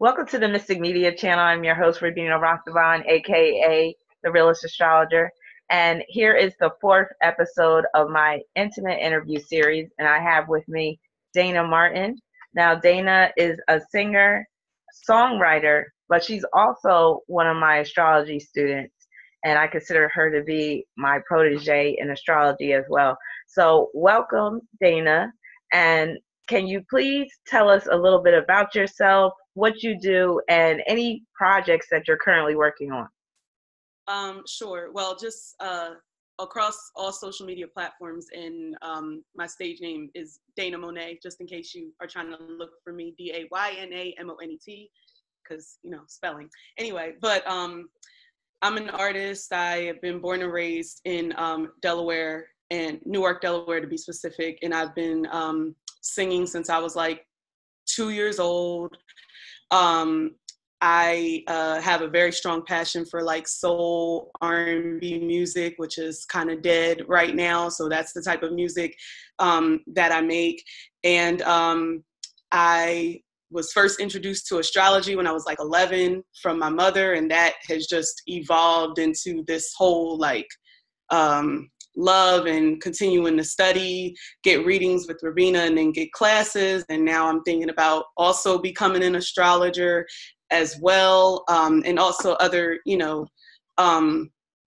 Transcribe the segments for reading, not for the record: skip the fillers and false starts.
Welcome to the Mystic Media channel. I'm your host, Rabina Rocktavon, aka the Realist Astrologer. And here is the fourth episode of my intimate interview series. And I have with me Dayna Martin. Now, Dayna is a singer, songwriter, but she's also one of my astrology students. And I consider her to be my protege in astrology as well. So, welcome, Dayna. And can you please tell us a little bit about yourself, what you do, and any projects that you're currently working on? Sure. Well, just across all social media platforms, and my stage name is Dayna Monet, just in case you are trying to look for me, Daynamonet, because, spelling. Anyway, but I'm an artist. I have been born and raised in Delaware, and Newark, Delaware to be specific, and I've been singing since I was like 2 years old. I have a very strong passion for like soul R&B music, which is kind of dead right now. So that's the type of music that I make. And I was first introduced to astrology when I was like 11 from my mother. And that has just evolved into this whole like love and continuing to study, get readings with Rabina, and then get classes. And now I'm thinking about also becoming an astrologer as well, and also other,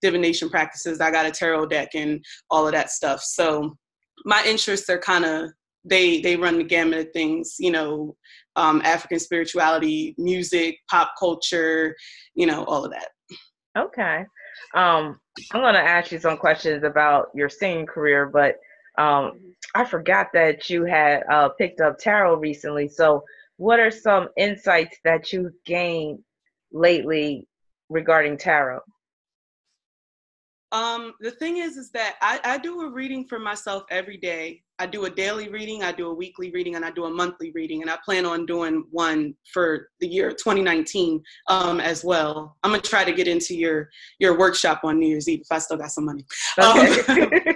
divination practices. I got a tarot deck and all of that stuff. So my interests are kind of, they run the gamut of things, African spirituality, music, pop culture, all of that. Okay. I'm going to ask you some questions about your singing career, but I forgot that you had picked up tarot recently. So what are some insights that you've gained lately regarding tarot? The thing is that I do a reading for myself every day. I do a daily reading, I do a weekly reading, and I do a monthly reading. And I plan on doing one for the year 2019 as well. I'm going to try to get into your workshop on New Year's Eve if I still got some money. Okay.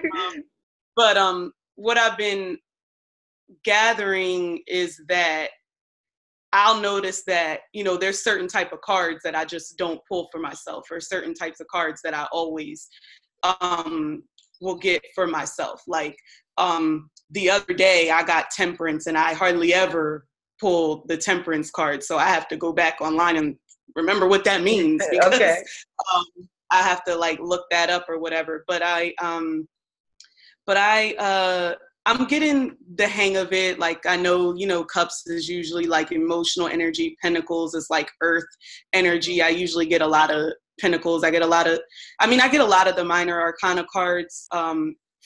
But what I've been gathering is that I'll notice that, there's certain type of cards that I just don't pull for myself, or certain types of cards that I always will get for myself. Like the other day I got temperance and I hardly ever pull the temperance card. So I have to go back online and remember what that means, because Okay. I have to like look that up or whatever. But I'm getting the hang of it. Like, I know, cups is usually like emotional energy. Pentacles is like earth energy. I usually get a lot of pentacles. I get a lot of the minor arcana cards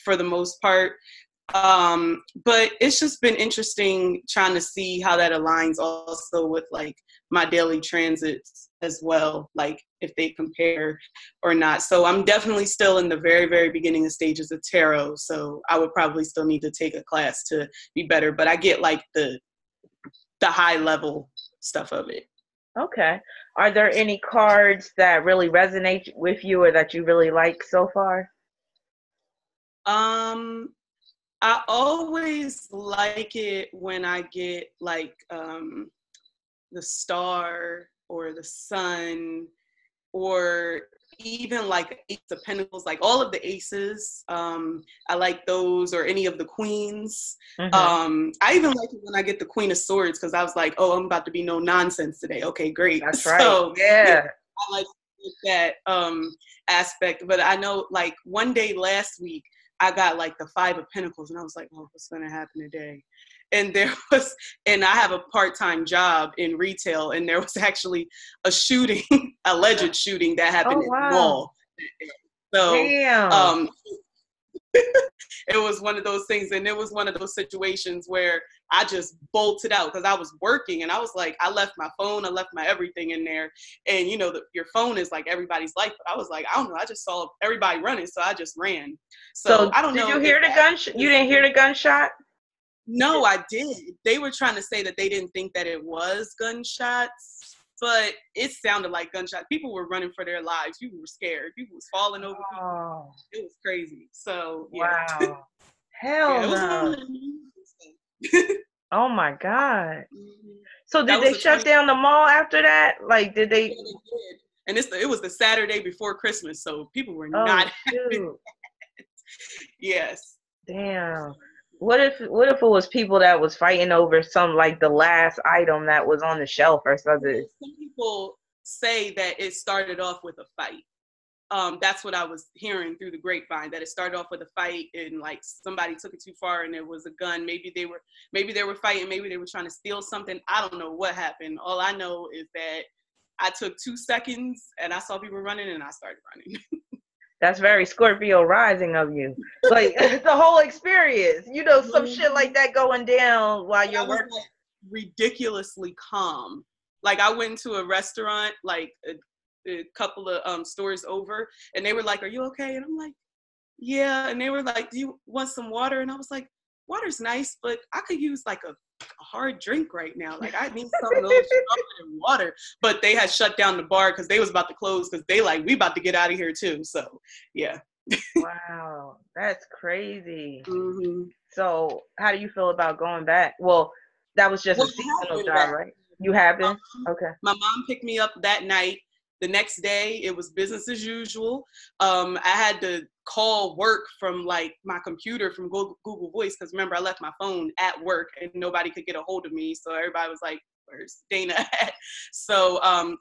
for the most part. But it's just been interesting trying to see how that aligns also with like my daily transits as well, like if they compare or not. So I'm definitely still in the very, very beginning of stages of tarot. So I would probably still need to take a class to be better, but I get like the high level stuff of it. Okay. Are there any cards that really resonate with you or that you really like so far? I always like it when I get like the star or the sun, or even like Ace of Pentacles, like all of the aces. I like those, or any of the queens. Mm-hmm. I even like it when I get the Queen of Swords, because I was like, oh, I'm about to be no nonsense today. Okay, great. That's right. So Yeah. I like that aspect. But I know like one day last week, I got like the Five of Pentacles, and I was like, oh, what's going to happen today? And and I have a part-time job in retail, and there was actually a shooting, alleged shooting that happened Oh, at the wow. mall. So Damn. it was one of those things, and it was one of those situations where I just bolted out because I was working, and I was like, I left my phone, I left my everything in there, and your phone is like everybody's life, but I was like, I don't know, I just saw everybody running, so I just ran. So I don't know. Did you hear the gunshot? You didn't hear the gunshot? No, I did. They were trying to say that they didn't think that it was gunshots, but it sounded like gunshots. People were running for their lives. People were scared. People was falling over. Oh. It was crazy. So yeah. Wow. Hell Yeah, it was no. one of Oh my God. So That did was they the shut 20th. down the mall after that? Like, did Yeah, they? they did. And it was the Saturday before Christmas, so people were Oh not happy. shoot! Yes. Damn. What if it was people that was fighting over some like the last item that was on the shelf or something? Some people say that it started off with a fight. That's what I was hearing through the grapevine, that it started off with a fight and like somebody took it too far and there was a gun. Maybe they were fighting, maybe they were trying to steal something. I don't know what happened. All I know is that I took 2 seconds and I saw people running and I started running. That's very Scorpio rising of you. Like the whole experience, some shit like that going down while you're I was working. like ridiculously calm. Like I went to a restaurant like a couple of stores over, and they were like, "Are you okay?" And I'm like, "Yeah." And they were like, "Do you want some water?" And I was like, "Water's nice, but I could use like a hard drink right now. Like I need something a little stronger than water." But they had shut down the bar because they was about to close because they like, we about to get out of here too. So yeah. Wow, that's crazy. Mm-hmm. So how do you feel about going back? Well, that was just Well, a I have seasonal been job, back. right? You have been? Okay. My mom picked me up that night. The next day, it was business as usual. I had to call work from like my computer from Google Voice because remember I left my phone at work and nobody could get a hold of me. So everybody was like, "Where's Dayna at?" So,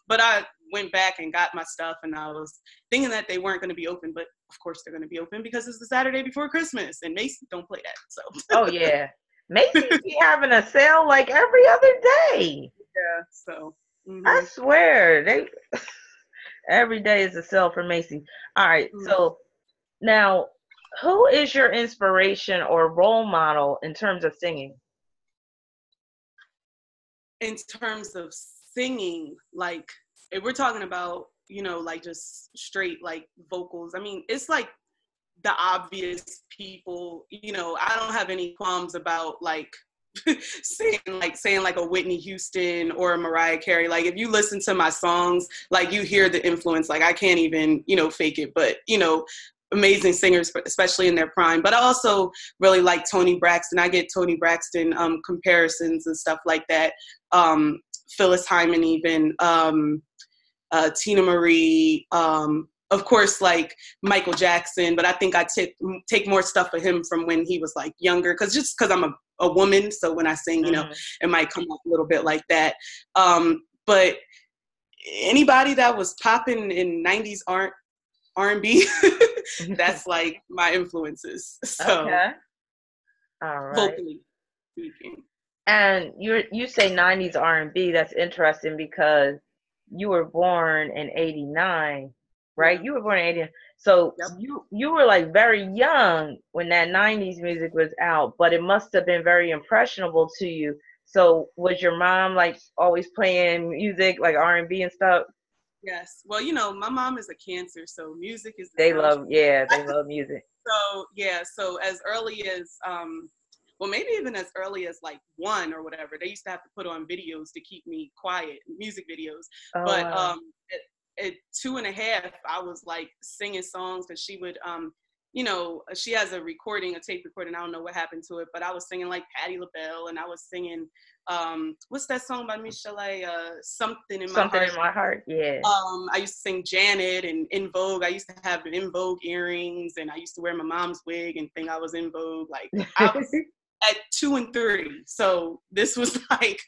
but I went back and got my stuff, and I was thinking that they weren't going to be open, but of course they're going to be open because it's the Saturday before Christmas, and Macy's don't play that. So. Oh yeah, Macy's be having a sale like every other day. Yeah. So. Mm-hmm. I swear, every day is a sale for Macy's. All right, Mm-hmm. so now, who is your inspiration or role model in terms of singing? In terms of singing, like if we're talking about, like just straight like vocals, I mean, it's like the obvious people, I don't have any qualms about like saying like a Whitney Houston or a Mariah Carey. Like if you listen to my songs, like you hear the influence, like I can't even, fake it, but amazing singers, especially in their prime. But I also really like Toni Braxton. I get Toni Braxton comparisons and stuff like that. Phyllis Hyman, even Tina Marie. Of course, like Michael Jackson, but I think I take more stuff of him from when he was like younger, because I'm a woman, so when I sing, it might come off a little bit like that. But anybody that was popping in 90s R&B, that's like my influences. So, okay. All right. vocally speaking. And you say 90s R&B. That's interesting because you were born in 89, right? Yeah. You were born in 89. So Yep. you were like very young when that 90s music was out, but it must have been very impressionable to you. So was your mom like always playing music like R&B and stuff? Yes. Well, my mom is a Cancer, so music is the They sound. they love music. So yeah, so as early as well, maybe even as early as like 1 or whatever, they used to have to put on videos to keep me quiet, music videos. Oh, But wow. at 2.5, I was like singing songs because she would she has a tape recording. I don't know what happened to it, but I was singing like Patti LaBelle, and I was singing what's that song by Michelle? Something in my Something heart. in my heart, yeah. I used to sing Janet and In Vogue. I used to have In Vogue earrings, and I used to wear my mom's wig and think I was In Vogue. Like I was at 2 and 3. So this was like,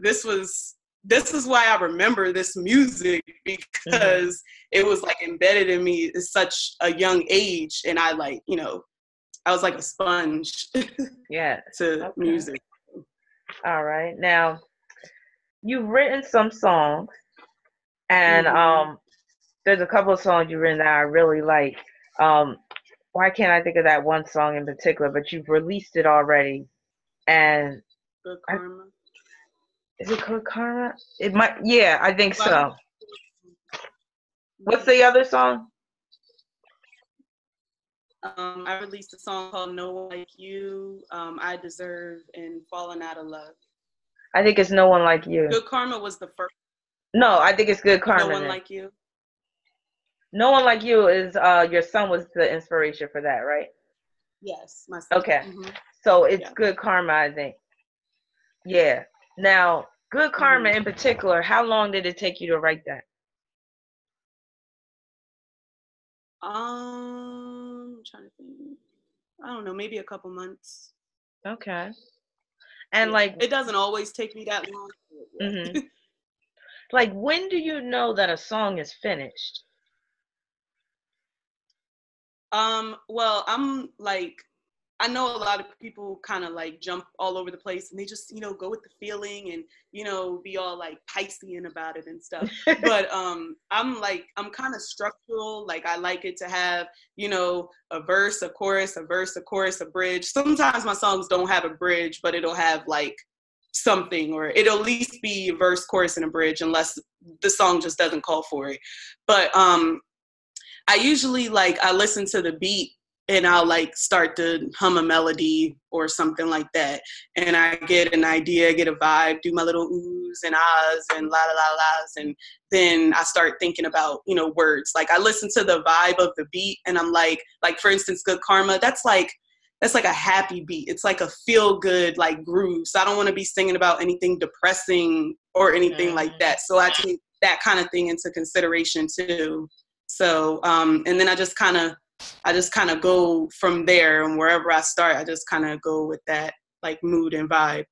this is why I remember this music, because it was like embedded in me at such a young age, and I like, I was like a sponge to music. All right. Now, you've written some songs, and there's a couple of songs you've written that I really like. Why can't I think of that one song in particular? But you've released it already, and Good Karma. Is it called Karma? It might. Yeah, I think so. What's the other song? I released a song called No One Like You, I Deserve, and Falling Out of Love. I think it's No One Like You. Good Karma was the first. No, I think it's Good Karma. No One Like You. No One Like You is your son was the inspiration for that, right? Yes, my son. Okay. So it's Good Karma, I think. Yeah. Now, Good Karma in particular, how long did it take you to write that? I'm trying to think. I don't know, maybe a couple months. Okay. And Yeah. like, it doesn't always take me that long. mm-hmm. Like, when do you know that a song is finished? Well, I'm like, I know a lot of people kind of like jump all over the place and they just, go with the feeling and, be all like Piscean about it and stuff. But I'm kind of structural. Like I like it to have, a verse, a chorus, a verse, a chorus, a bridge. Sometimes my songs don't have a bridge, but it'll have like something, or it'll at least be a verse, chorus, and a bridge, unless the song just doesn't call for it. But I usually I listen to the beat and I'll like start to hum a melody or something like that. And I get an idea, get a vibe, do my little oohs and ahs and la la la la's. And then I start thinking about, words. Like I listen to the vibe of the beat and I'm like for instance, Good Karma, that's like a happy beat. It's like a feel good, like groove. So I don't want to be singing about anything depressing or anything like that. So I take that kind of thing into consideration too. So, and then I just kind of go from there, and wherever I start, I just kind of go with that like mood and vibe.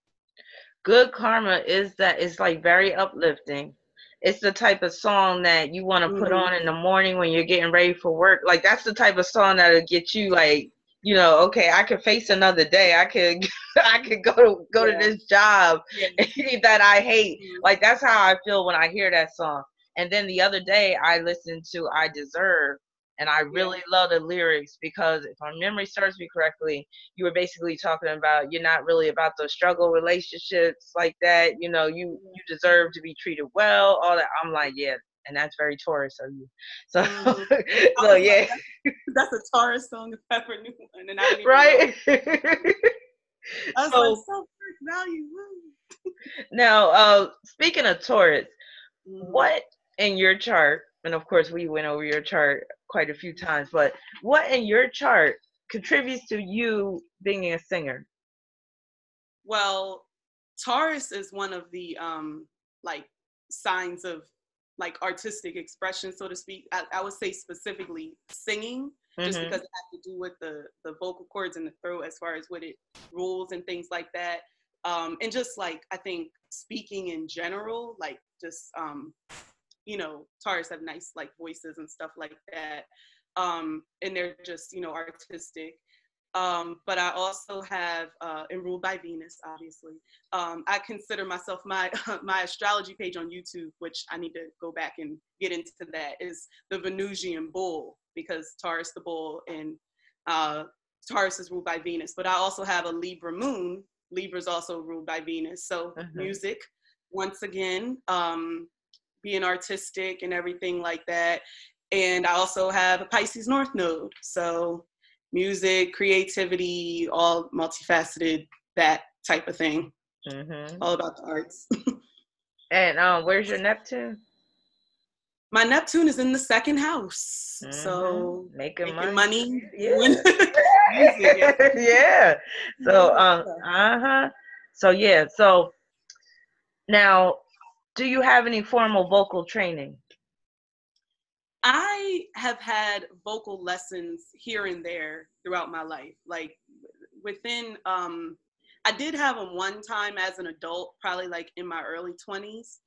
Good Karma is that it's like very uplifting. It's the type of song that you want to put on in the morning when you're getting ready for work. Like that's the type of song that'll get you like, okay, I could face another day. I could go to this job that I hate. Like that's how I feel when I hear that song. And then the other day I listened to I Deserve, and I really love the lyrics because if my memory serves me correctly, you were basically talking about you're not really about those struggle relationships like that. You deserve to be treated well, all that. I'm like, yeah, and that's very Taurus of you. So, so yeah. Like, that's a Taurus song if I ever knew one, and I didn't even right. I was like, so value. Now, speaking of Taurus, what in your chart, and of course we went over your chart quite a few times, but what in your chart contributes to you being a singer? Well, Taurus is one of the like signs of like artistic expression, so to speak. I would say specifically singing, just because it has to do with the vocal cords and the throat as far as what it rules and things like that. And just like I think speaking in general, like just Taurus have nice like voices and stuff like that. And they're just, artistic. But I also have, and ruled by Venus, obviously. I consider myself my astrology page on YouTube, which I need to go back and get into that, is the Venusian bull, because Taurus the bull and Taurus is ruled by Venus. But I also have a Libra moon. Libra is also ruled by Venus. So music, once again, being artistic and everything like that. And I also have a Pisces North node. So music, creativity, all multifaceted, that type of thing. All about the arts. And where's your Neptune? My Neptune is in the second house. So making money. Yeah. Yeah. So So yeah. So now, do you have any formal vocal training? I have had vocal lessons here and there throughout my life. Like within, I did have them one time as an adult, probably like in my early 20s,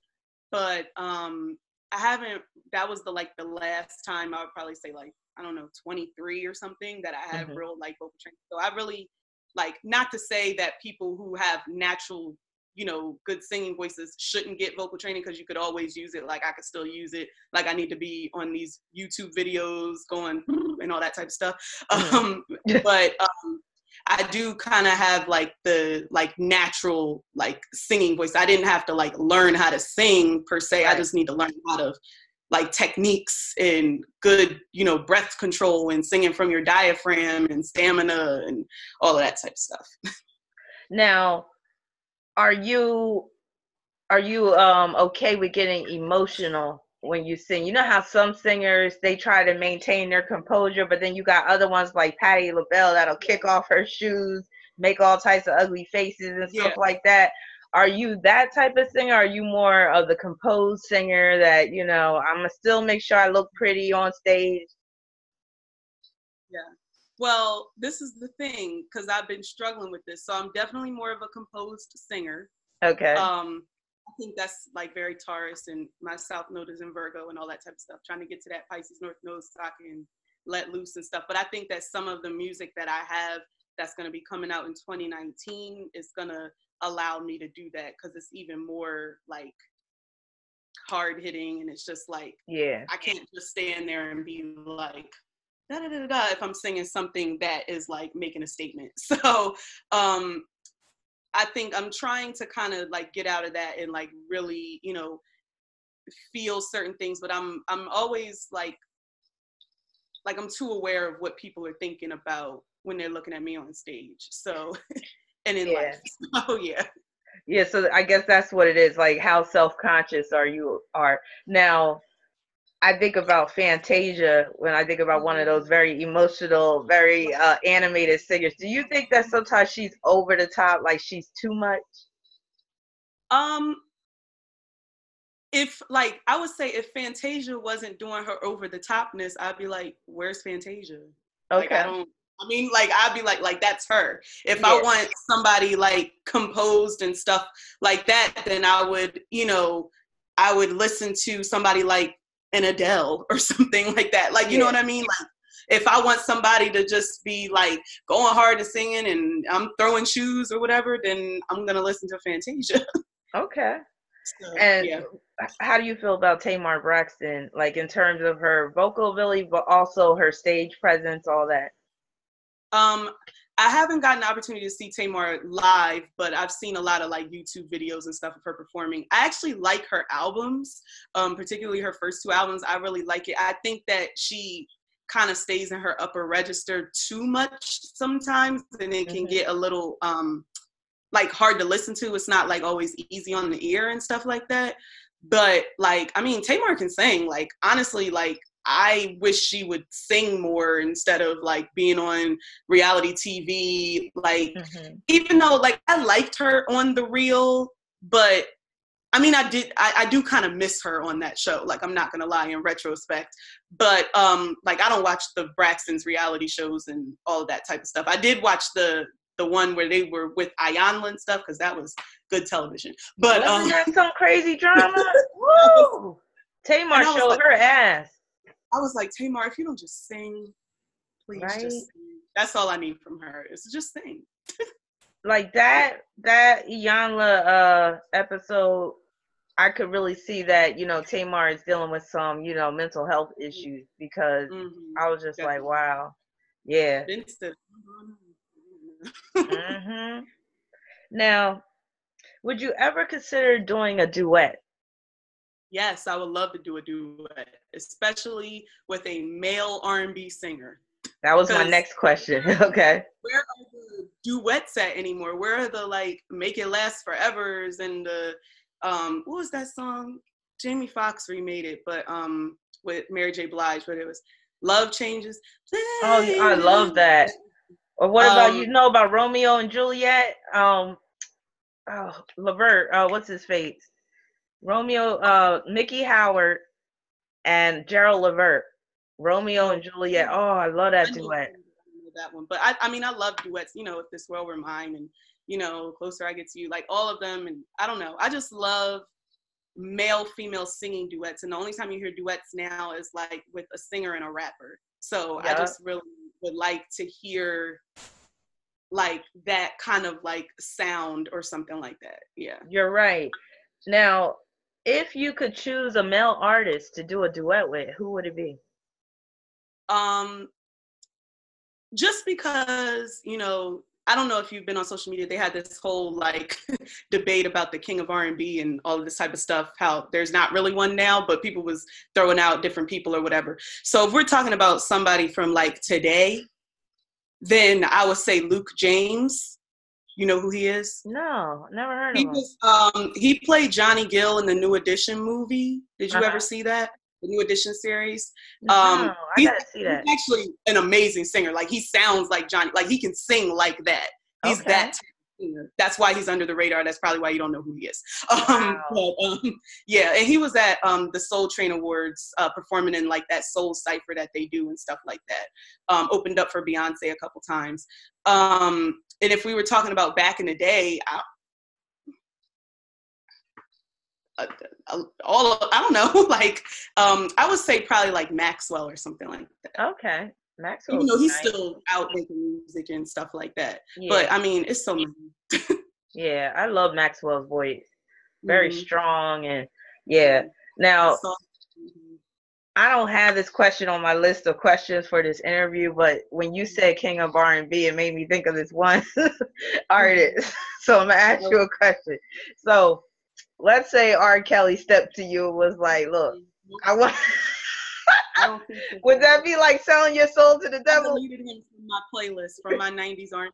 but I haven't, that was the last time I would probably say like, I don't know, 23 or something that I had real like vocal training. So I really like, not to say that people who have natural, good singing voices shouldn't get vocal training, because you could always use it. Like I could still use it. Like I need to be on these YouTube videos going and all that type of stuff. But I do kind of have like the natural like singing voice. I didn't have to like learn how to sing per se. Right. I just need to learn how to like techniques and good, breath control and singing from your diaphragm and stamina and all of that type of stuff. Now, are you okay with getting emotional when you sing? You know how some singers, they try to maintain their composure, but then you got other ones like Patti LaBelle that'll kick off her shoes, make all types of ugly faces and stuff like that. Are you that type of singer? Or are you more of the composed singer that, you know, I'm gonna still make sure I look pretty on stage? Yeah. Well, this is the thing, because I've been struggling with this. So I'm definitely more of a composed singer. Okay. I think that's like very Taurus, and my South Node is in Virgo and all that type of stuff, trying to get to that Pisces North Node so I can let loose and stuff. But I think that some of the music that I have that's going to be coming out in 2019 is going to allow me to do that, because it's even more like hard hitting, and it's just like, Yeah, I can't just stand there and be like, da da da da, if I'm singing something that is like making a statement. So I think I'm trying to kind of like get out of that and like really, you know, feel certain things, but I'm always like I'm too aware of what people are thinking about when they're looking at me on stage. So and in yeah. life. So yeah. Yeah, so I guess that's what it is. Like, how self-conscious are you are now? I think about Fantasia when I think about one of those very emotional, very animated singers. Do you think that sometimes she's over the top, like she's too much? Um if like I would say if Fantasia wasn't doing her over the topness, I'd be like, where's Fantasia? Like Okay. I mean, like I'd be like that's her. If I Yeah. want somebody like composed and stuff like that, then I would, you know, I would listen to somebody like an Adele or something like that. Like, you know Yeah. what I mean? Like if I want somebody to just be like going hard and singing and I'm throwing shoes or whatever, then I'm gonna listen to Fantasia. Okay. So And yeah. how do you feel about Tamar Braxton, like in terms of her vocal ability, but also her stage presence, all that? Um, I haven't gotten the opportunity to see Tamar live, but I've seen a lot of like YouTube videos and stuff of her performing. I actually like her albums, particularly her first two albums. I really like it. I think that she kind of stays in her upper register too much sometimes, and it can Hmm. get a little like hard to listen to. It's not like always easy on the ear and stuff like that. But like, I mean, Tamar can sing. Like honestly, like I wish she would sing more instead of like being on reality TV. Like, Hmm. even though like I liked her on The Real, but I mean, I do kind of miss her on that show. Like, I'm not gonna lie in retrospect, but like I don't watch the Braxton's reality shows and all of that type of stuff. I did watch the one where they were with Ayanla and stuff, because that was good television. But Wasn't that some crazy drama? that was, Woo! and Tamar showed her ass, I was like, Tamar, if you don't just sing, please right? just sing. That's all I need from her, is just sing. Like that Iyanla episode, I could really see that, you know, Tamar is dealing with some, you know, mental health issues because Mm-hmm. I was just like, Definitely. wow. Yeah. Instead. Mhm. Now, would you ever consider doing a duet? Yes, I would love to do a duet, especially with a male R&B singer. That was my Because next question. Okay. where are the duets at anymore? Where are the like Make It Last Forevers and the what was that song? Jamie Foxx remade it, but with Mary J. Blige, but it was Love Changes. Oh, I love that. Or what about, Um you know about Romeo and Juliet? Oh, Levert, what's his face? Romeo, Mickey Howard and Gerald Levert. Romeo oh and Juliet. Oh, I love that I know duet. that one. But I mean I love duets, you know, If This World Were Mine and you know, Closer I Get to You, like all of them. And I don't know. I just love male female singing duets, and the only time you hear duets now is like with a singer and a rapper. So I Yeah, just really would like to hear like that kind of like sound or something like that. Yeah. you're right. Now, if you could choose a male artist to do a duet with, who would it be? um just because, you know, I don't know if you've been on social media, they had this whole like debate about the king of R&B and all of this type of stuff, how there's not really one now, but people was throwing out different people or whatever. So if we're talking about somebody from like today, then I would say Luke James. You know who he is? No, never heard of him. He played Johnny Gill in the New Edition movie. Did you ever Uh-huh. see that? The New Edition series? No, I He's gotta see that. actually an amazing singer. Like he sounds like Johnny, like he can sing like that. He's Okay. that. That's why he's under the radar. That's probably why you don't know who he is. Wow. Yeah, and he was at the Soul Train Awards performing in like that soul cipher that they do and stuff like that. Opened up for Beyonce a couple times. And if we were talking about back in the day, I don't know, like I would say probably like Maxwell or something like that. Okay. Maxwell. Even though he's nice. still out making music and stuff like that. Yeah. But I mean, it's so many. Yeah, I love Maxwell's voice. Very Mm-hmm. strong, and yeah. Now, I don't have this question on my list of questions for this interview, but when you said King of R&B, it made me think of this one artist. So I'm gonna ask you a question. So let's say R. Kelly stepped to you and was like, "Look, I want." I don't think so. Would that be like selling your soul to the devil? I deleted him from my playlist, from my 90s R&B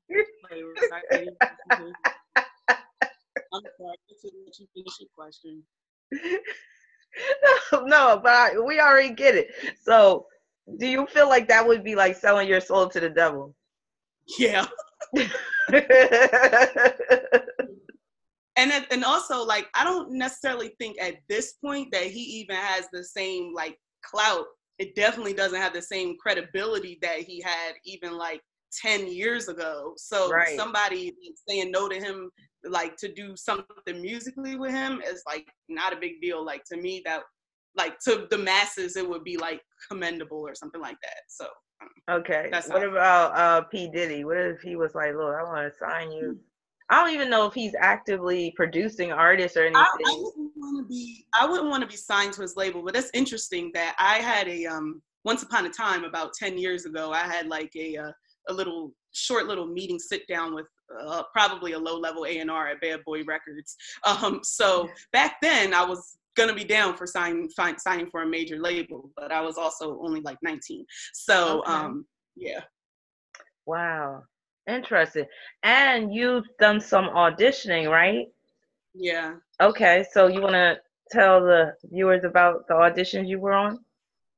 playlist. I'm sorry, to let you finish your question. No, but we already get it. So, do you feel like that would be like selling your soul to the devil? Yeah. And also, like, I don't necessarily think at this point that he even has the same like clout. It definitely doesn't have the same credibility that he had even like 10 years ago. So somebody saying no to him, like to do something musically with him, is like not a big deal. Like to me, that like to the masses, it would be like commendable or something like that. So okay. What about P. Diddy? What if he was like, "Look, I want to sign you"? I don't even know if he's actively producing artists or anything. I wouldn't want to be signed to his label, but that's interesting that I had a once upon a time about 10 years ago, I had like a short little meeting sit down with probably a low level A&R at Bad Boy Records. So back then I was gonna be down for signing for a major label, but I was also only like 19. So yeah. Wow. Interesting. And you've done some auditioning, right? Yeah. Okay, so you want to tell the viewers about the auditions you were on?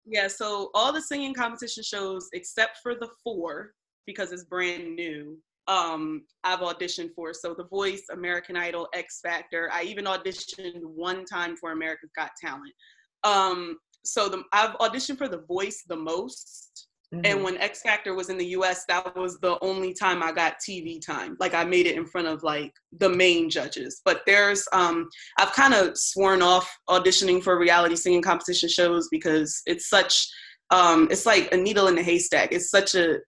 Yeah, so all the singing competition shows except for the 4, because it's brand new, I've auditioned for. So The Voice, American Idol, X Factor. I even auditioned one time for America's Got Talent. I've auditioned for The Voice the most. Mm-hmm. And when X Factor was in the US, that was the only time I got TV time. Like I made it in front of like the main judges. But there's, I've kind of sworn off auditioning for reality singing competition shows because it's such, it's like a needle in a haystack. It's such a,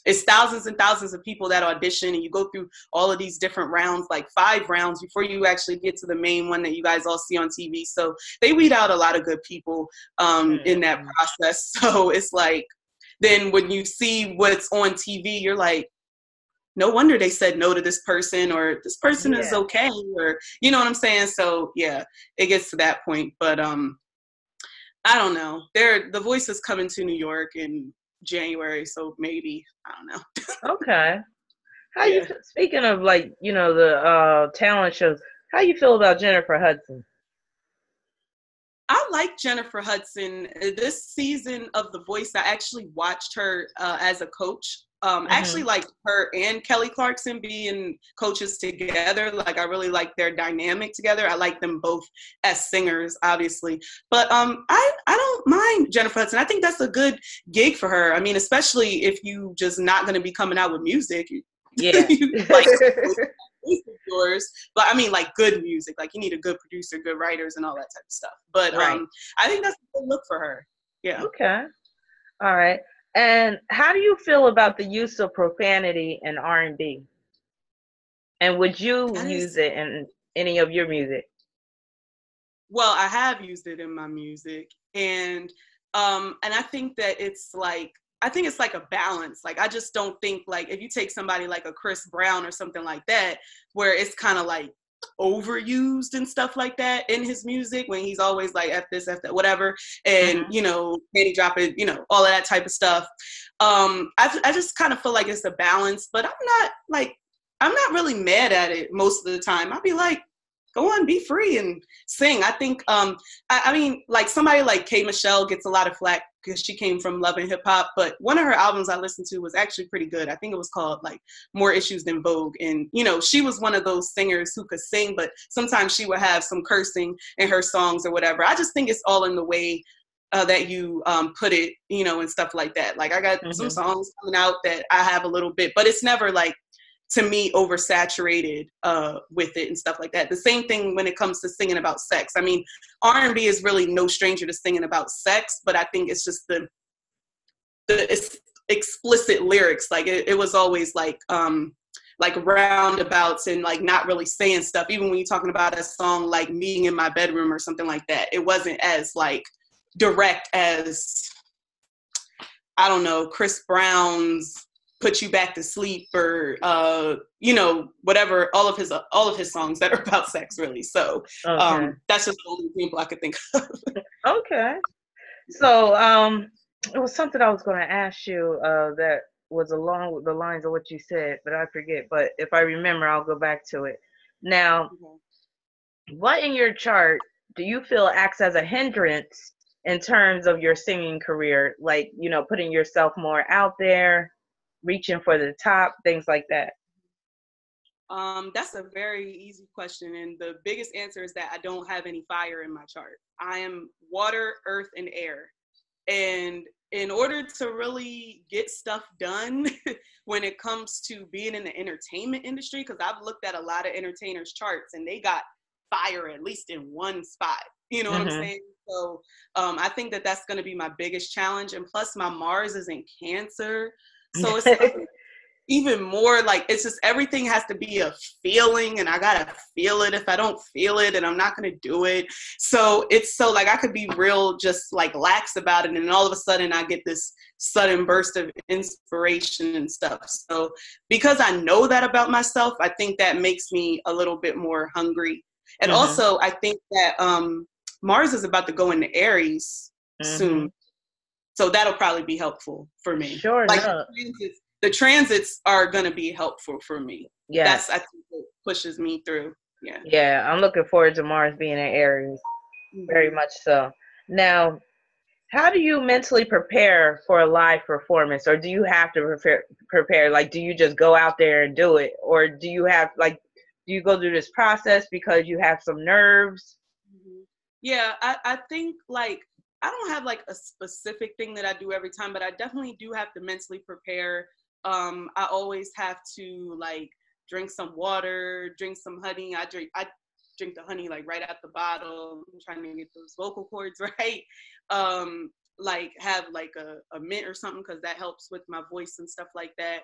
it's thousands and thousands of people that audition, and you go through all of these different rounds, like 5 rounds before you actually get to the main one that you guys all see on TV. So they weed out a lot of good people in that process. So it's like, then when you see what's on TV, you're like, no wonder they said no to this person, or this person is okay, or you know what I'm saying? So yeah, it gets to that point. But I don't know. The Voice is coming to New York in January, so maybe, I don't know. Okay. How you speaking of like, you know, the talent shows, how you feel about Jennifer Hudson? I like Jennifer Hudson. This season of The Voice, I actually watched her as a coach. I actually like her and Kelly Clarkson being coaches together. Like I really like their dynamic together. I like them both as singers, obviously. But I don't mind Jennifer Hudson. I think that's a good gig for her. I mean, especially if you just not going to be coming out with music. Yeah. Like, yours, but I mean like good music. Like you need a good producer, good writers, and all that type of stuff. But I think that's a good look for her. Yeah. Okay. All right. And how do you feel about the use of profanity in R&B? And would you use it in any of your music? Well, I have used it in my music, and I think that it's like, I think it's like a balance. Like, I just don't think, like, if you take somebody like a Chris Brown or something like that, where it's kind of like overused and stuff like that in his music, when he's always like, F this, F that, whatever. And, you know, penny drop it, you know, all of that type of stuff. I just kind of feel like it's a balance, but I'm not really mad at it most of the time. I'll be like, go on, be free and sing. I think, I mean, like somebody like K. Michelle gets a lot of flack because she came from Love and Hip Hop, but one of her albums I listened to was actually pretty good. I think it was called like More Issues Than Vogue. And, you know, she was one of those singers who could sing, but sometimes she would have some cursing in her songs or whatever. I just think it's all in the way that you put it, you know, and stuff like that. Like I got some songs coming out that I have a little bit, but it's never like, to me, oversaturated with it and stuff like that. The same thing when it comes to singing about sex. I mean, R&B is really no stranger to singing about sex, but I think it's just the explicit lyrics. Like it was always like roundabouts and like not really saying stuff. Even when you're talking about a song like Meeting in My Bedroom or something like that, it wasn't as like direct as, I don't know, Chris Brown's Put You Back to Sleep or you know, whatever, all of his songs that are about sex, really. So that's just the only example I could think of. Okay. So it was something I was going to ask you that was along the lines of what you said, but I forget. But if I remember, I'll go back to it. Now, what in your chart do you feel acts as a hindrance in terms of your singing career? Like, you know, putting yourself more out there, reaching for the top, things like that? That's a very easy question. And the biggest answer is that I don't have any fire in my chart. I am water, earth, and air. And in order to really get stuff done when it comes to being in the entertainment industry, because I've looked at a lot of entertainers' charts and they got fire at least in one spot. You know what I'm saying? So I think that that's going to be my biggest challenge. And plus my Mars is in Cancer. So it's like, even more like, it's just everything has to be a feeling and I gotta feel it. If I don't feel it, and I'm not gonna do it. So it's so like I could be real just like lax about it, and then all of a sudden I get this sudden burst of inspiration and stuff. So because I know that about myself, I think that makes me a little bit more hungry. And also I think that Mars is about to go into Aries soon. So that'll probably be helpful for me. Sure. Like the transits are going to be helpful for me. Yeah. That's, I think, what pushes me through. Yeah. Yeah. I'm looking forward to Mars being in Aries. Very much so. Now, how do you mentally prepare for a live performance? Or do you have to prepare? Like, do you just go out there and do it? Or do you have, like, do you go through this process because you have some nerves? Yeah, I think, like, I don't have like a specific thing that I do every time, but I definitely do have to mentally prepare. I always have to like drink some water, drink some honey. I drink the honey like right out the bottle. I'm trying to get those vocal cords right. Like have like a mint or something, because that helps with my voice and stuff like that.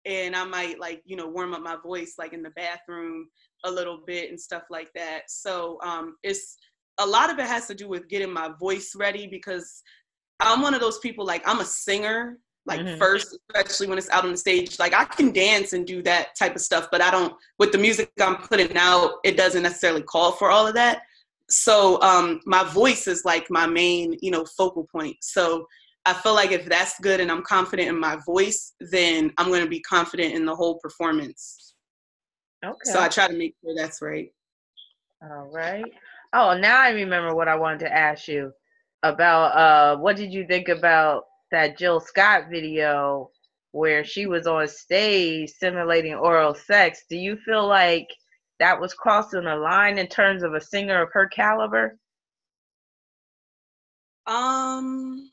And I might like, you know, warm up my voice like in the bathroom a little bit and stuff like that. So it's a lot of it has to do with getting my voice ready, because I'm one of those people, like I'm a singer, like first, especially when it's out on the stage. Like I can dance and do that type of stuff, but I don't, with the music I'm putting out, it doesn't necessarily call for all of that. So my voice is like my main, you know, focal point. So I feel like if that's good and I'm confident in my voice, then I'm going to be confident in the whole performance. Okay. So I try to make sure that's right. All right. Oh, now I remember what I wanted to ask you about. What did you think about that Jill Scott video where she was on stage simulating oral sex? Do you feel like that was crossing a line in terms of a singer of her caliber? I'm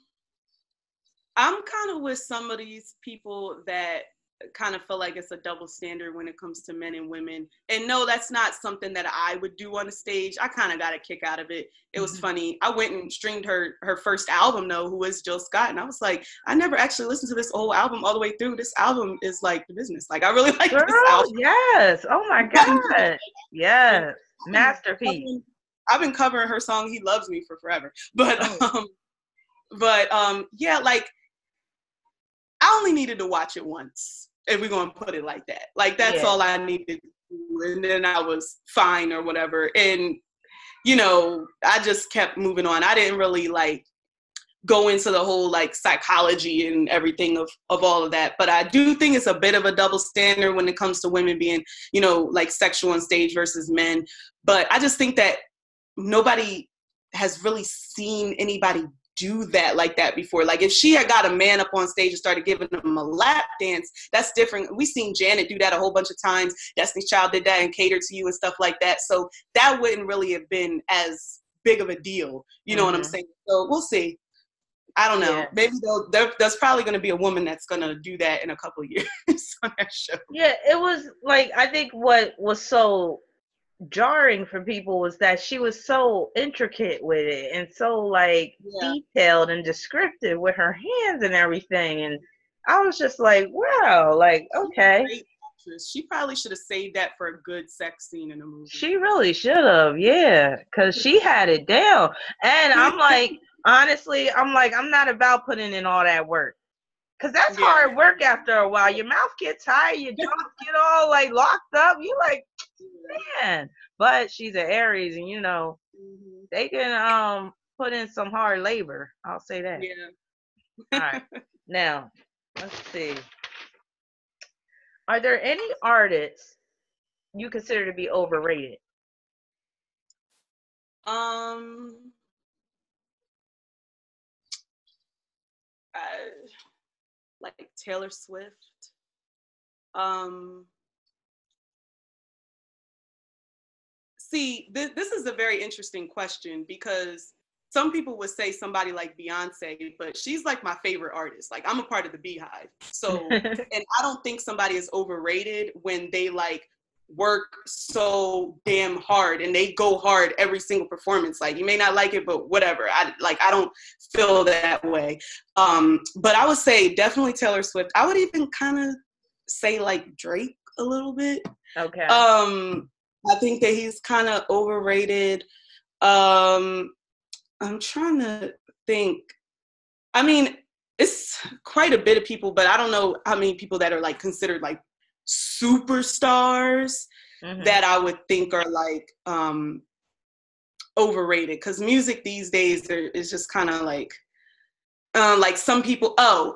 kind of with some of these people that kind of feel like it's a double standard when it comes to men and women. And no, that's not something that I would do on the stage. I kind of got a kick out of it. It was funny. I went and streamed her first album though, who is Jill Scott. And I was like, I never actually listened to this whole album all the way through. This album is like the business. Like I really like this album. Yes. Oh my God. Yes. Masterpiece. I've been covering her song He Loves Me for forever. But yeah, like I only needed to watch it once, if we're going to put it like that. Like, that's all I needed to do. And then I was fine or whatever. And, you know, I just kept moving on. I didn't really, like, go into the whole like psychology and everything of all of that. But I do think it's a bit of a double standard when it comes to women being, you know, like sexual on stage versus men. But I just think that nobody has really seen anybody do that like that before. Like if she had got a man up on stage and started giving him a lap dance, that's different. We've seen Janet do that a whole bunch of times. Destiny's Child did that and Cater to You and stuff like that. So that wouldn't really have been as big of a deal. You know what I'm saying? So we'll see. I don't know. Maybe there's probably going to be a woman that's going to do that in a couple of years on that show. Yeah, it was like, I think what was so jarring for people was that she was so intricate with it and so like detailed and descriptive with her hands and everything, and I was just like, wow, like, okay, she probably should have saved that for a good sex scene in a movie. She really should have, yeah, because she had it down. And I'm like, honestly, I'm not about putting in all that work, because that's hard work after a while. Your mouth gets tired, your jaws get all like locked up. You're like, man. But she's an Aries, and you know, they can put in some hard labor. I'll say that. Yeah. All right. Now, let's see. Are there any artists you consider to be overrated? Like Taylor Swift. See, this is a very interesting question, because some people would say somebody like Beyonce, but she's like my favorite artist. Like, I'm a part of the Beehive. So, and I don't think somebody is overrated when they like work so damn hard and they go hard every single performance. Like, you may not like it, but whatever. I don't feel that way. But I would say definitely Taylor Swift. I would even kind of say like Drake a little bit. Okay. I think that he's kind of overrated. I'm trying to think. I mean, it's quite a bit of people, but I don't know how many people that are like considered like superstars that I would think are like overrated. Because music these days is just kind of like some people.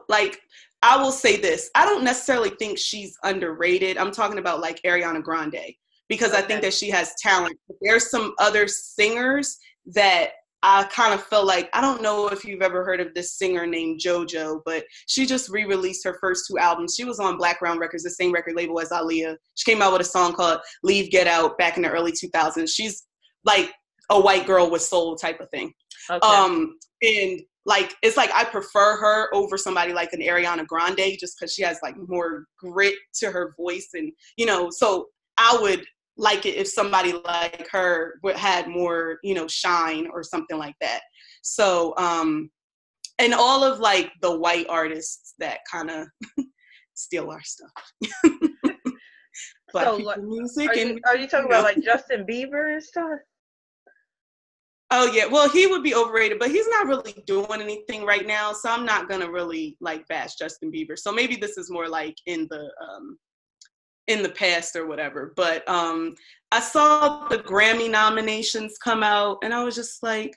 Like, I will say this. I don't necessarily think she's underrated. I'm talking about like Ariana Grande, because I think that she has talent. There's some other singers that I kind of feel like, I don't know if you've ever heard of this singer named JoJo, but she just re-released her first 2 albums. She was on Blackground Records, the same record label as Aaliyah. She came out with a song called Leave, Get Out back in the early 2000s. She's like a white girl with soul type of thing. Okay. And like, it's like I prefer her over somebody like an Ariana Grande, just because she has like more grit to her voice. And, you know, so I would like it if somebody like her had more, you know, shine or something like that. So, and all of like the white artists that kind of steal our stuff. Black people music. Are you talking about like Justin Bieber and stuff? Oh yeah, well, he would be overrated, but he's not really doing anything right now, so I'm not gonna really like bash Justin Bieber. So maybe this is more like in the past or whatever. But I saw the Grammy nominations come out, and I was just like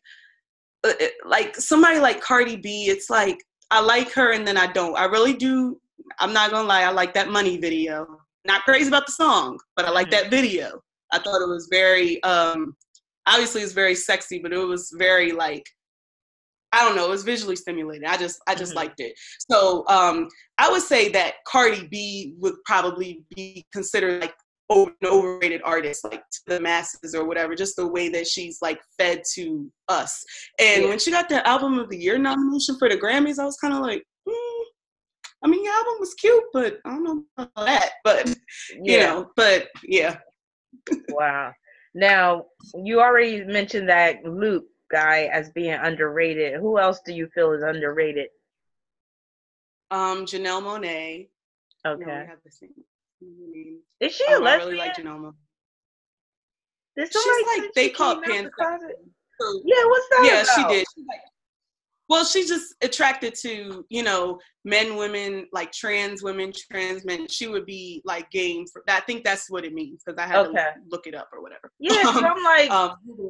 somebody like Cardi B. It's like I like her, and then I don't. I really do. I'm not gonna lie. I like that Money video. Not crazy about the song, but I like that video. I thought it was very obviously it's very sexy, but it was very like, I don't know, it was visually stimulating. I just liked it. So I would say that Cardi B would probably be considered like an overrated artist, like to the masses or whatever, just the way that she's like fed to us. And when she got the Album of the Year nomination for the Grammys, I was kind of like, I mean, your album was cute, but I don't know about that. But, you know, but yeah. Wow. Now, you already mentioned that Luke guy as being underrated. Who else do you feel is underrated? Janelle Monet. Okay. No, we have the same name. Is she a lesbian? I really like Janelle Monet. She's like, they call it Pan. Yeah, what's that about? She did. Well, she's just attracted to, you know, men, women, like trans women, trans men. She would be like game for that. I think that's what it means because I had to look it up or whatever. Yeah, because I'm like,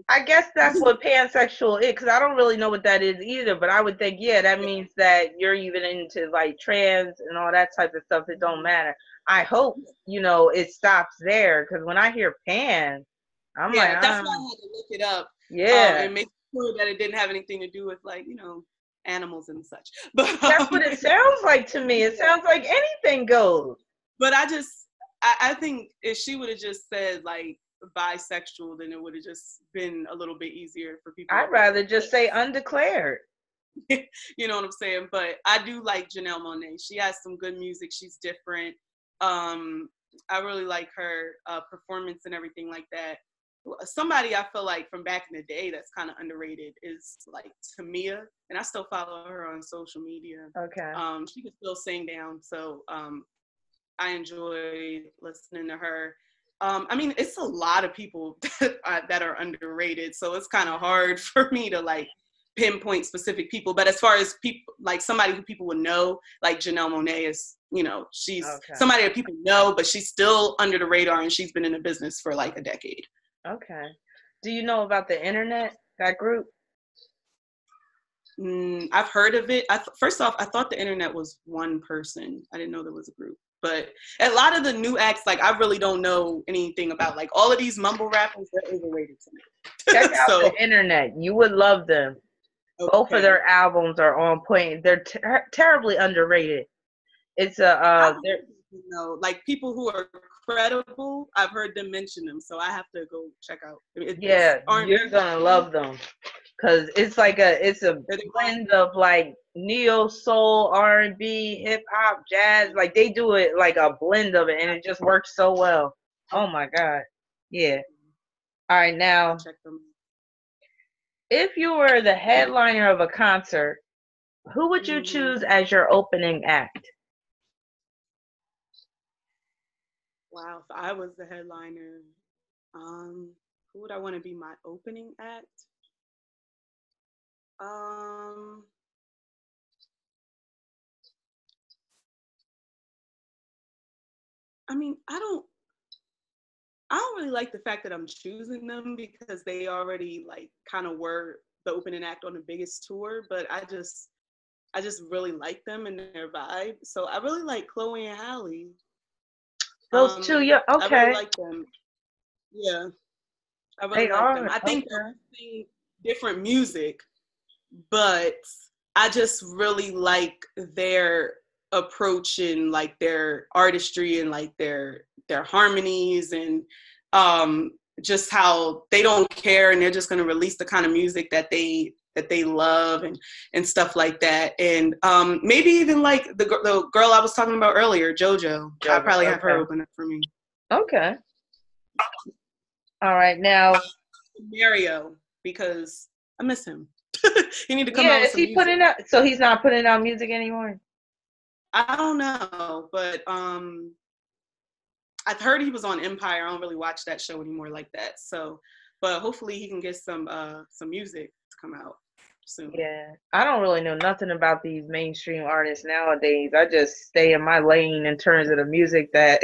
I guess that's what pansexual is, because I don't really know what that is either. But I would think, yeah, that means that you're even into like trans and all that type of stuff. It don't matter. I hope, you know, it stops there, because when I hear pan, I'm like, that's why I had to look it up. Yeah. And make sure that it didn't have anything to do with, like, you know, animals and such. But that's what it sounds like to me. It sounds like anything goes. But I think if she would have just said like bisexual, then it would have just been a little bit easier for people. I'd rather just say undeclared. You know what I'm saying? But I do like Dayna Monet. She has some good music. She's different. I really like her performance and everything like that. Somebody I feel like from back in the day that's kind of underrated is like Tamia, and I still follow her on social media. Okay. She can still sing down, so I enjoy listening to her. I mean, it's a lot of people that are underrated, so it's kind of hard for me to like pinpoint specific people. But as far as people, like somebody who people would know, like Dayna Monet is, you know, she's somebody that people know, but she's still under the radar, and she's been in the business for like a decade. Okay. Do you know about the internet, that group? I've heard of it. First off, I thought the internet was one person. I didn't know there was a group. But a lot of the new acts, like, I really don't know anything about. Like, all of these mumble rappers, they're overrated to me. Check out the internet. You would love them. Okay. Both of their albums are on point. They're terribly underrated. It's you know, like people who are credible, I've heard them mention them, so I have to go check out. You're gonna love them, because it's like it's a blend of like neo soul, R&B, hip hop, jazz. Like they do it like a blend of it, and it just works so well. Oh my god, yeah. All right, now, if you were the headliner of a concert, who would you choose as your opening act? Wow, if I was the headliner, who would I want to be my opening act? I mean, I don't really like the fact that I'm choosing them, because they already like kind of were the opening act on the biggest tour, but I just really like them and their vibe. So I really like Chloe and Halle. Those two, yeah, okay. I really like them. Yeah, I really like them. I think they're singing different music, but I just really like their approach and like their artistry and like their harmonies, and just how they don't care, and they're just going to release the kind of music that they love and stuff like that. And maybe even like the girl I was talking about earlier, JoJo. I probably have her open up for me. Okay. All right, now Mario, because I miss him. He need to come out with some music. Putting out? So he's not putting out music anymore? I don't know, but I've heard he was on Empire. I don't really watch that show anymore like that. So, but hopefully he can get some music to come out soon. Yeah, I don't really know nothing about these mainstream artists nowadays. I just stay in my lane in terms of the music that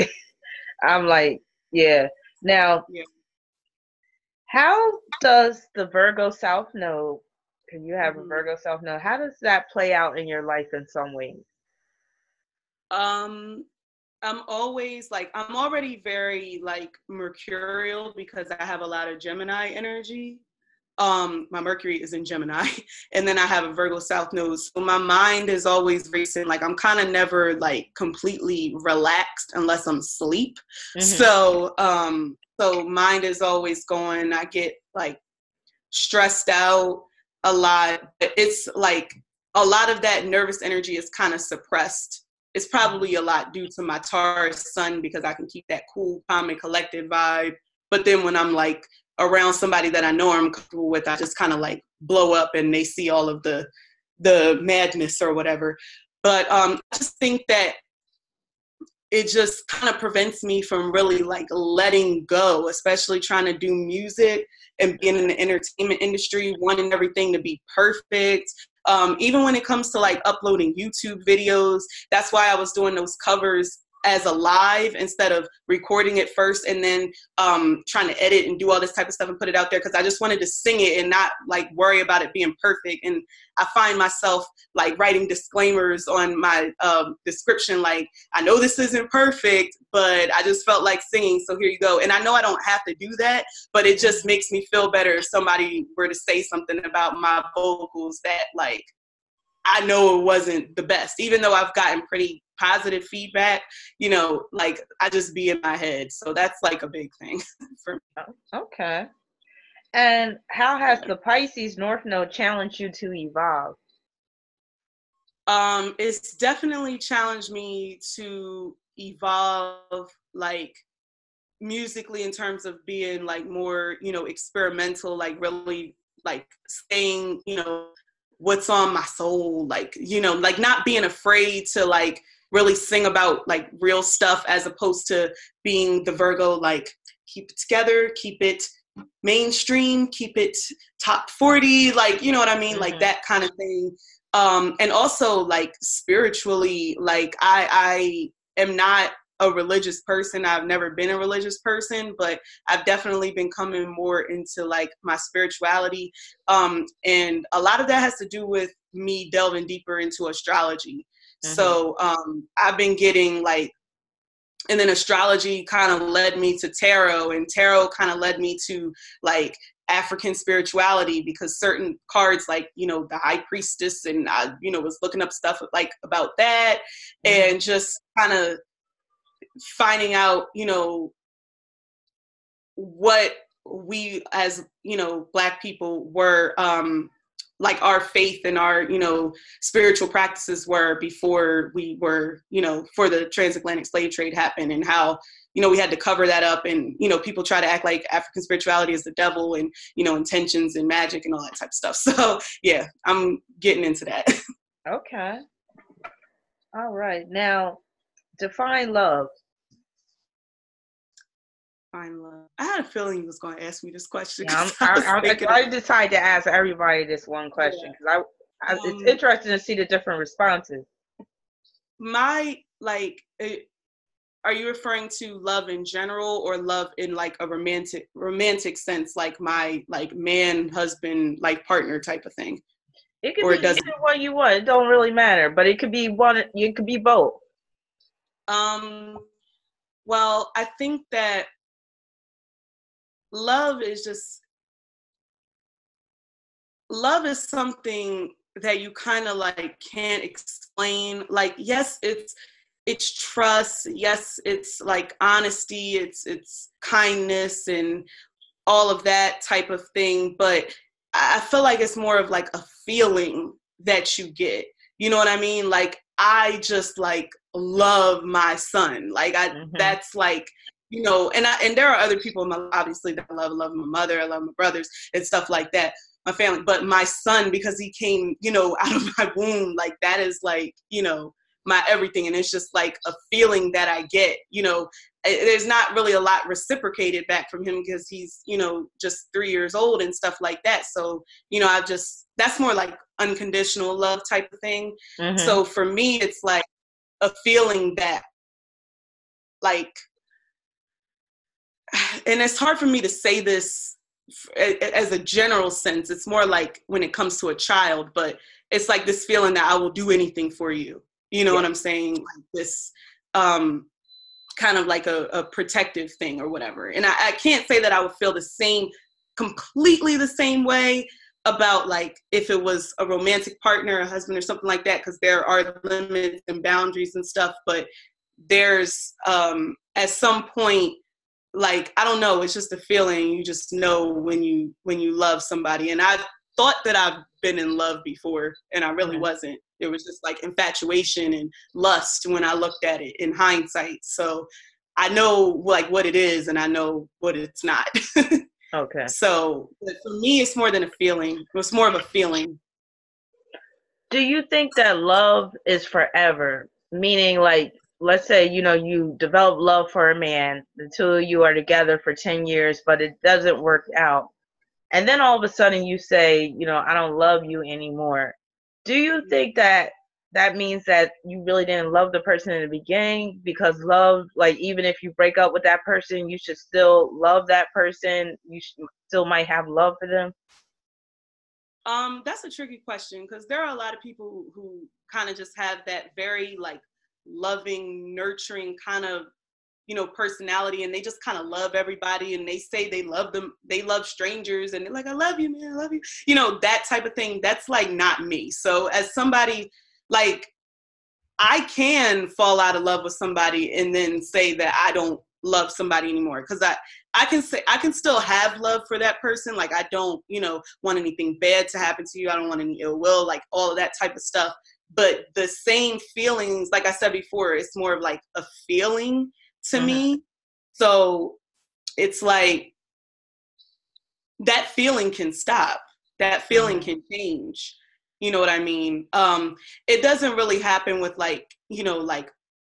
I'm like, yeah. Now, how does the Virgo South Node, because you have a Virgo South Node, how does that play out in your life in some ways? I'm always like, I'm already very like mercurial because I have a lot of Gemini energy. My Mercury is in Gemini, and then I have a Virgo South Node. So my mind is always racing. Like I'm kind of never like completely relaxed unless I'm asleep. So mind is always going. I get like stressed out a lot. It's like a lot of that nervous energy is kind of suppressed. It's probably a lot due to my Taurus sun, because I can keep that cool, calm, and collected vibe. But then when I'm like around somebody that I know I'm comfortable with, I just kind of like blow up and they see all of the madness or whatever. But I just think that it just kind of prevents me from really like letting go, especially trying to do music and being in the entertainment industry, wanting everything to be perfect. Even when it comes to like uploading YouTube videos, that's why I was doing those covers as a live instead of recording it first and then trying to edit and do all this type of stuff and put it out there, because I just wanted to sing it and not like worry about it being perfect. And I find myself like writing disclaimers on my description, like, I know this isn't perfect, but I just felt like singing, so here you go. And I know I don't have to do that, but it just makes me feel better if somebody were to say something about my vocals that like I know it wasn't the best, even though I've gotten pretty positive feedback, you know, like I just be in my head. So that's like a big thing for me. Okay. And how has the Pisces North Node challenged you to evolve? It's definitely challenged me to evolve, like musically, in terms of being like more, you know, experimental, like really like saying, you know, what's on my soul, like, you know, like not being afraid to like really sing about like real stuff, as opposed to being the Virgo, like keep it together, keep it mainstream, keep it top 40, like, you know what I mean? Like that kind of thing. And also like spiritually, like I am not a religious person. I've never been a religious person, but I've definitely been coming more into like my spirituality. And a lot of that has to do with me delving deeper into astrology. So I've been getting like, and then astrology kind of led me to tarot, and tarot kind of led me to like African spirituality, because certain cards, like, you know, the High Priestess, and I, you know, was looking up stuff like about that, and just kind of finding out, you know, what we as, you know, Black people were, like our faith and our, you know, spiritual practices were before we were, you know, for the transatlantic slave trade happened, and how, you know, we had to cover that up. And, you know, people try to act like African spirituality is the devil, and, you know, intentions and magic and all that type of stuff. So yeah, I'm getting into that. Okay. All right. Now, define love. Find love. I had a feeling you was going to ask me this question. Yeah, I decided to ask everybody this one question because it's interesting to see the different responses. My, like, are you referring to love in general, or love in like a romantic sense, like my like man, husband, like partner type of thing? It could be either one you want. It don't really matter, but it could be one. It could be both. Well, I think that love is something that you kind of like can't explain. Like, yes, it's trust. Yes, it's like honesty. It's kindness and all of that type of thing. But I feel like it's more of like a feeling that you get. You know what I mean? Like, I just like love my son. Like that's like, you know, and there are other people in my, obviously, that I love my mother, I love my brothers and stuff like that, my family, but my son, because he came, you know, out of my womb, like that is like, you know, my everything. And it's just like a feeling that I get, you know. There's not really a lot reciprocated back from him because he's, you know, just 3 years old and stuff like that. So, you know, that's more like unconditional love type of thing. So for me, it's like a feeling that like, and it's hard for me to say this as a general sense. It's more like when it comes to a child, but it's like this feeling that I will do anything for you. You know what I'm saying? Like this, kind of like a protective thing or whatever. And I can't say that I would feel completely the same way about like if it was a romantic partner, a husband or something like that, because there are limits and boundaries and stuff. But there's at some point, like, I don't know, it's just a feeling. You just know when you love somebody. And I thought that I've been in love before, and I really wasn't. It was just like infatuation and lust when I looked at it in hindsight. So I know like what it is, and I know what it's not. Okay. So for me, it's more than a feeling. It's more of a feeling. Do you think that love is forever? Meaning, like, let's say, you know, you develop love for a man, the two of you are together for 10 years, but it doesn't work out. And then all of a sudden you say, you know, I don't love you anymore. Do you think that that means that you really didn't love the person in the beginning? Because love, like, even if you break up with that person, you should still love that person. Still might have love for them. That's a tricky question because there are a lot of people who kind of just have that very like loving, nurturing kind of, you know, personality, and they just kind of love everybody, and they say they love them, they love strangers, and they're like, I love you, man, I love you, you know, that type of thing. That's like not me. So as somebody, like, I can fall out of love with somebody and then say that I don't love somebody anymore, because I can say I can still have love for that person. Like, I don't, you know, want anything bad to happen to you. I don't want any ill will, like all of that type of stuff. But the same feelings, like I said before, it's more of like a feeling to me. So it's like that feeling can stop. That feeling can change. You know what I mean? It doesn't really happen with like, you know, like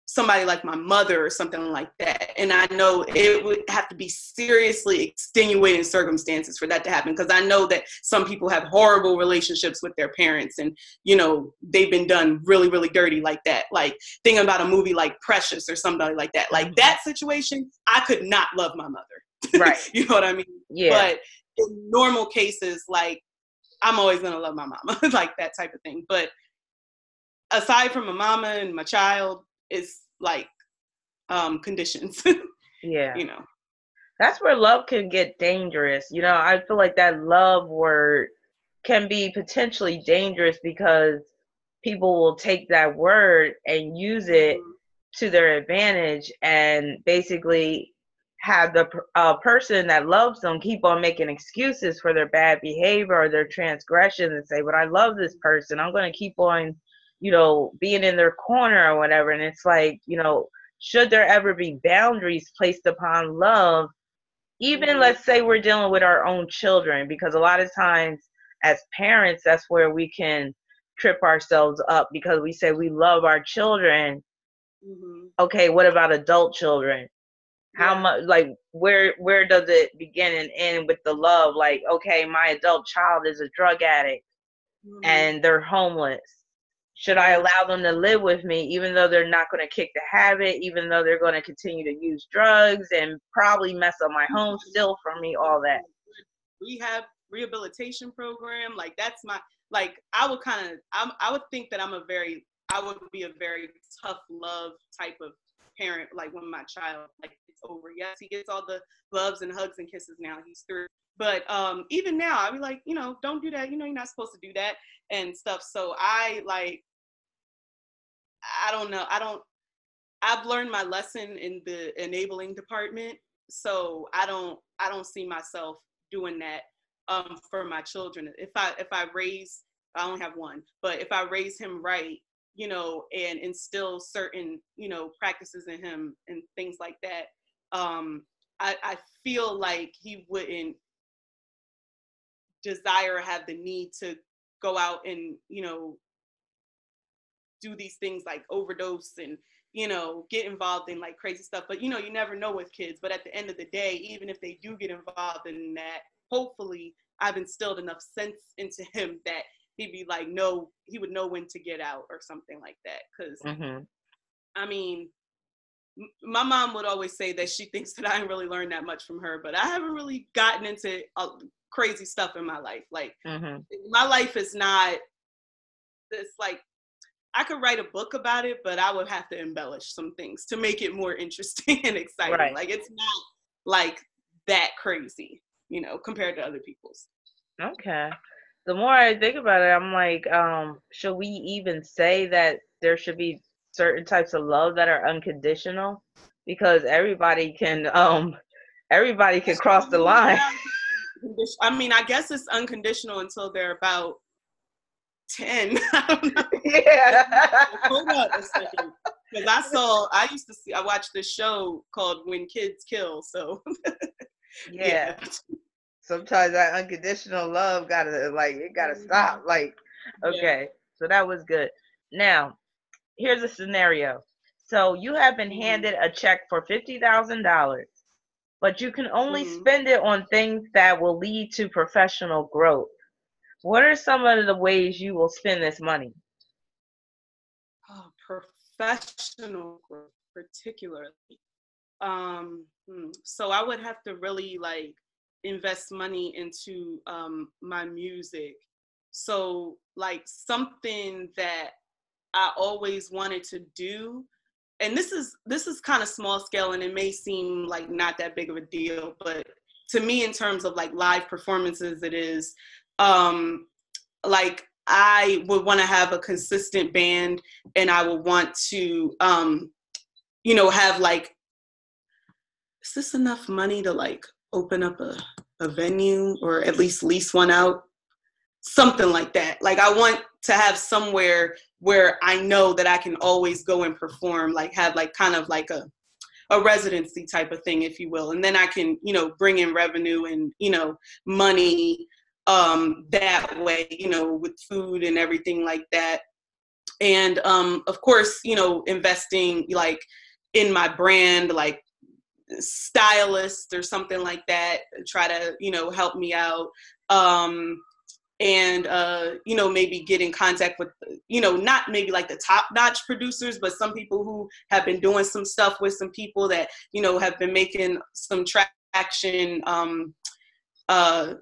somebody like my mother or something like that. And I know it would have to be seriously extenuating circumstances for that to happen. Because I know that some people have horrible relationships with their parents, and, you know, they've been done really, really dirty like that. Like, thinking about a movie like Precious or somebody like that. Like that situation, I could not love my mother. Right. You know what I mean? Yeah. But in normal cases, like, I'm always going to love my mama, like that type of thing. But aside from my mama and my child, it's like conditions. Yeah. You know. That's where love can get dangerous. You know, I feel like that love word can be potentially dangerous because people will take that word and use it to their advantage, and basically have the person that loves them keep on making excuses for their bad behavior or their transgressions and say, but I love this person, I'm going to keep on, you know, being in their corner or whatever. And it's like, you know, should there ever be boundaries placed upon love? Even let's say we're dealing with our own children, because a lot of times as parents, that's where we can trip ourselves up, because we say we love our children. Okay, what about adult children? How much, like, where does it begin and end with the love? Like, okay, my adult child is a drug addict and they're homeless. Should I allow them to live with me, even though they're not going to kick the habit, even though they're going to continue to use drugs and probably mess up my home, steal from me, all that? Rehabilitation program, like that's my, like, I would think that I would be a very tough love type of parent. Like, when my child, like, it's over, yes, he gets all the loves and hugs and kisses now, he's 3, but even now I'd be like, you know, don't do that, you know, you're not supposed to do that and stuff. So I don't know, I've learned my lesson in the enabling department, so I don't see myself doing that for my children. If I raise, I only have one, but if I raise him right, you know, and instill certain, you know, practices in him and things like that, I feel like he wouldn't desire, have the need to go out and, you know, do these things like overdose and, you know, get involved in like crazy stuff. But, you know, you never know with kids. But at the end of the day, even if they do get involved in that, hopefully I've instilled enough sense into him that he'd be like, no, he would know when to get out or something like that. Because, I mean, my mom would always say that she thinks that I didn't really learn that much from her, but I haven't really gotten into crazy stuff in my life. Like, my life is not this, like, I could write a book about it, but I would have to embellish some things to make it more interesting and exciting. Right. Like, it's not like that crazy, you know, compared to other people's. Okay. The more I think about it, I'm like, should we even say that there should be certain types of love that are unconditional? Because everybody can cross the line. I mean, I guess it's unconditional until they're about 10. I don't know. Yeah. Hold up a second. Because I watched this show called When Kids Kill, so. Yeah. Sometimes that unconditional love gotta stop. Like, okay, so that was good. Now, here's a scenario. So you have been handed a check for $50,000, but you can only spend it on things that will lead to professional growth. What are some of the ways you will spend this money? Oh, professional growth, particularly. So I would have to really like invest money into my music. So like something that I always wanted to do, and this is kind of small scale, and it may seem like not that big of a deal, but to me, in terms of like live performances, it is. Like I would want to have a consistent band, and I would want to have like, is this enough money to like open up a venue or at least lease one out? Something like that. Like I want to have somewhere where I know that I can always go and perform, like have like kind of like a residency type of thing, if you will. And then I can, bring in revenue and, money that way, with food and everything like that. And of course, investing like in my brand, like stylist or something like that, try to, help me out. And maybe get in contact with, not maybe like the top notch producers, but some people who have been doing some stuff with some people that, have been making some traction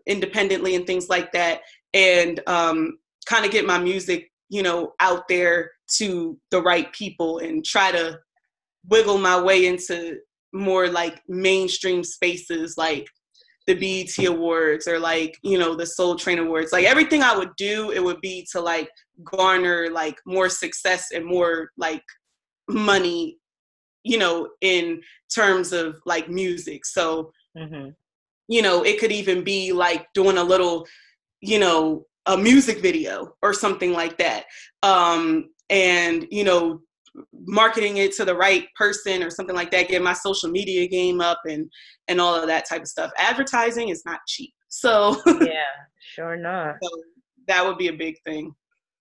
independently and things like that. And kind of get my music, out there to the right people and try to wiggle my way into more like mainstream spaces, like the BET Awards or like, the Soul Train Awards. Like everything I would do, it would be to like garner like more success and more like money, in terms of like music. So, it could even be like doing a little, a music video or something like that. And, marketing it to the right person or something like that, get my social media game up and all of that type of stuff. Advertising is not cheap. So Yeah, sure not. so that would be a big thing.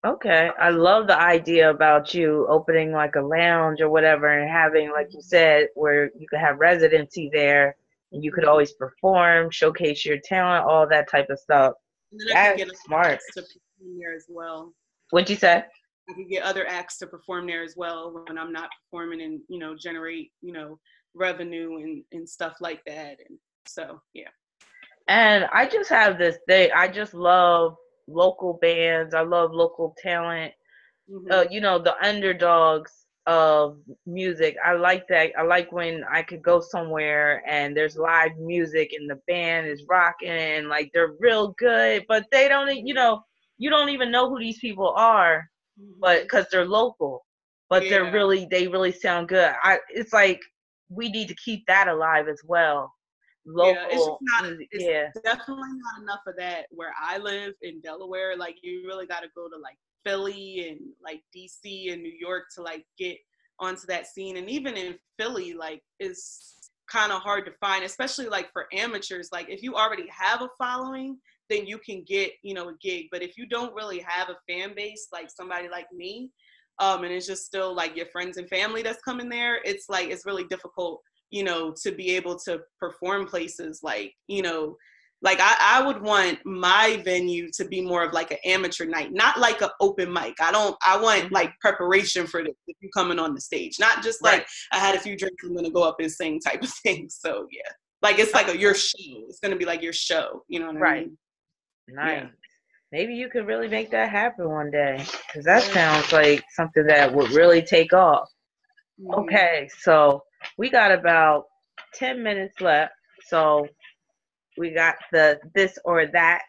Okay. I love the idea about you opening like a lounge or whatever and having, like you said, where you could have residency there and you could always perform, showcase your talent, all that type of stuff. And then I could That's get smart. acts to perform there as well. What'd you say? I could get other acts to perform there as well when I'm not performing and, generate, revenue and stuff like that. And so, yeah. And I just have this thing. I just love local bands. I love local talent. The underdogs of music. I like that. I like when I could go somewhere and there's live music and the band is rocking and like they're real good, but they don't, you don't even know who these people are, but because they're local, but Yeah. they really sound good. It's like we need to keep that alive as well. Yeah, it's just Local not, music, it's yeah. definitely not enough of that where I live in Delaware. Like you really got to go to like Philly and like DC and New York to like get onto that scene. And even in Philly, like it's kind of hard to find, especially like for amateurs. Like if you already have a following, then you can get, a gig. But if you don't really have a fan base, like somebody like me, and it's just still like your friends and family that's coming there, it's like, it's really difficult, to be able to perform places like, like I would want my venue to be more of like an amateur night, not like an open mic. I want like preparation for this if you're coming on the stage, not just like I had a few drinks, I'm gonna go up and sing type of thing. So yeah, like it's like your show. It's gonna be like your show. You know what I mean? Nice. Yeah. Maybe you could really make that happen one day, because that sounds like something that would really take off. Okay, so we got about 10 minutes left. So we got the this or that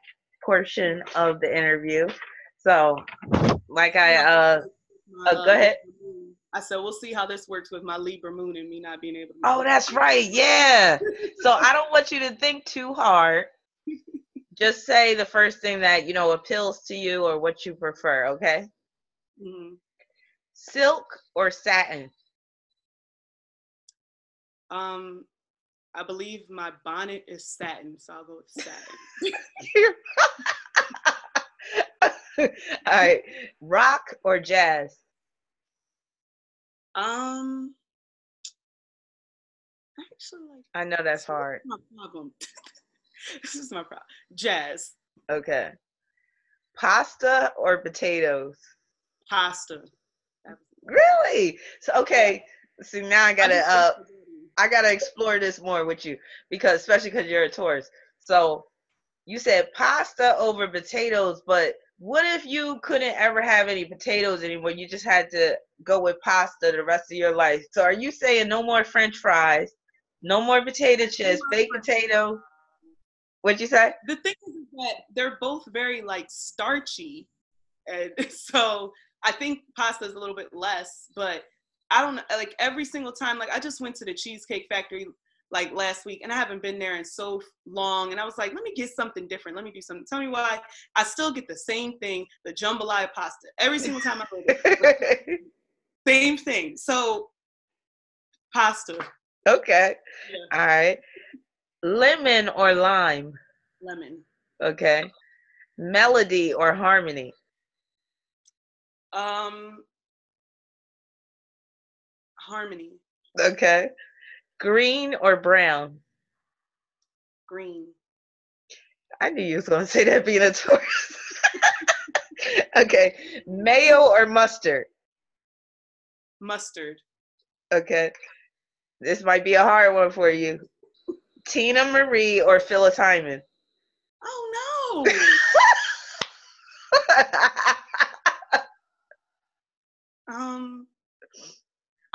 portion of the interview. So like go ahead. I said, we'll see how this works with my Libra moon and me not being able to. Oh, that's right. Yeah. So I don't want you to think too hard. Just say the first thing that, appeals to you or what you prefer, okay? Silk or satin? I believe my bonnet is satin, so I'll go with satin. All right. Rock or jazz? Actually, like, I know that's hard. This is my problem. Jazz. Okay. Pasta or potatoes? Pasta. Really? So okay. Yeah. See, now I gotta explore this more with you, because especially because you're a Taurus. So you said pasta over potatoes, but what if you couldn't ever have any potatoes anymore? You just had to go with pasta the rest of your life. So are you saying no more French fries, no more potato chips, baked potato? What'd you say? The thing is that they're both very like starchy, and so I think pasta is a little bit less. But I don't know, like every single time. Like I just went to the Cheesecake Factory like last week, and I haven't been there in so long. And I was like, let me get something different. Let me do something. Tell me why I still get the same thing, the jambalaya pasta, every single time I go there. Same thing. So pasta. Okay. Yeah. All right. Lemon or lime? Lemon. Okay. Melody or harmony? Harmony. Okay. Green or brown? Green. I knew you was gonna say that, being a Taurus. Okay. Mayo or mustard? Mustard. Okay. This might be a hard one for you. Tina Marie or Phyllis Hyman? Oh no.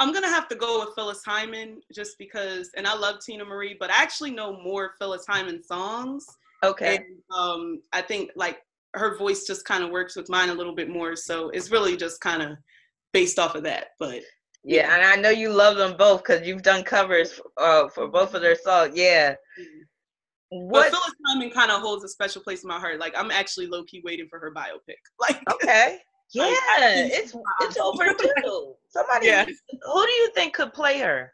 I'm gonna have to go with Phyllis Hyman just because, and I love Tina Marie, but I actually know more Phyllis Hyman songs. Okay. And I think like her voice just kind of works with mine a little bit more, so it's really just kind of based off of that. But yeah, and I know you love them both because you've done covers for both of their songs. Yeah. But Phyllis Hyman kind of holds a special place in my heart. Like I'm actually low key waiting for her biopic. Like okay. Yeah, like, it's overdue. Somebody. Yeah. Who do you think could play her?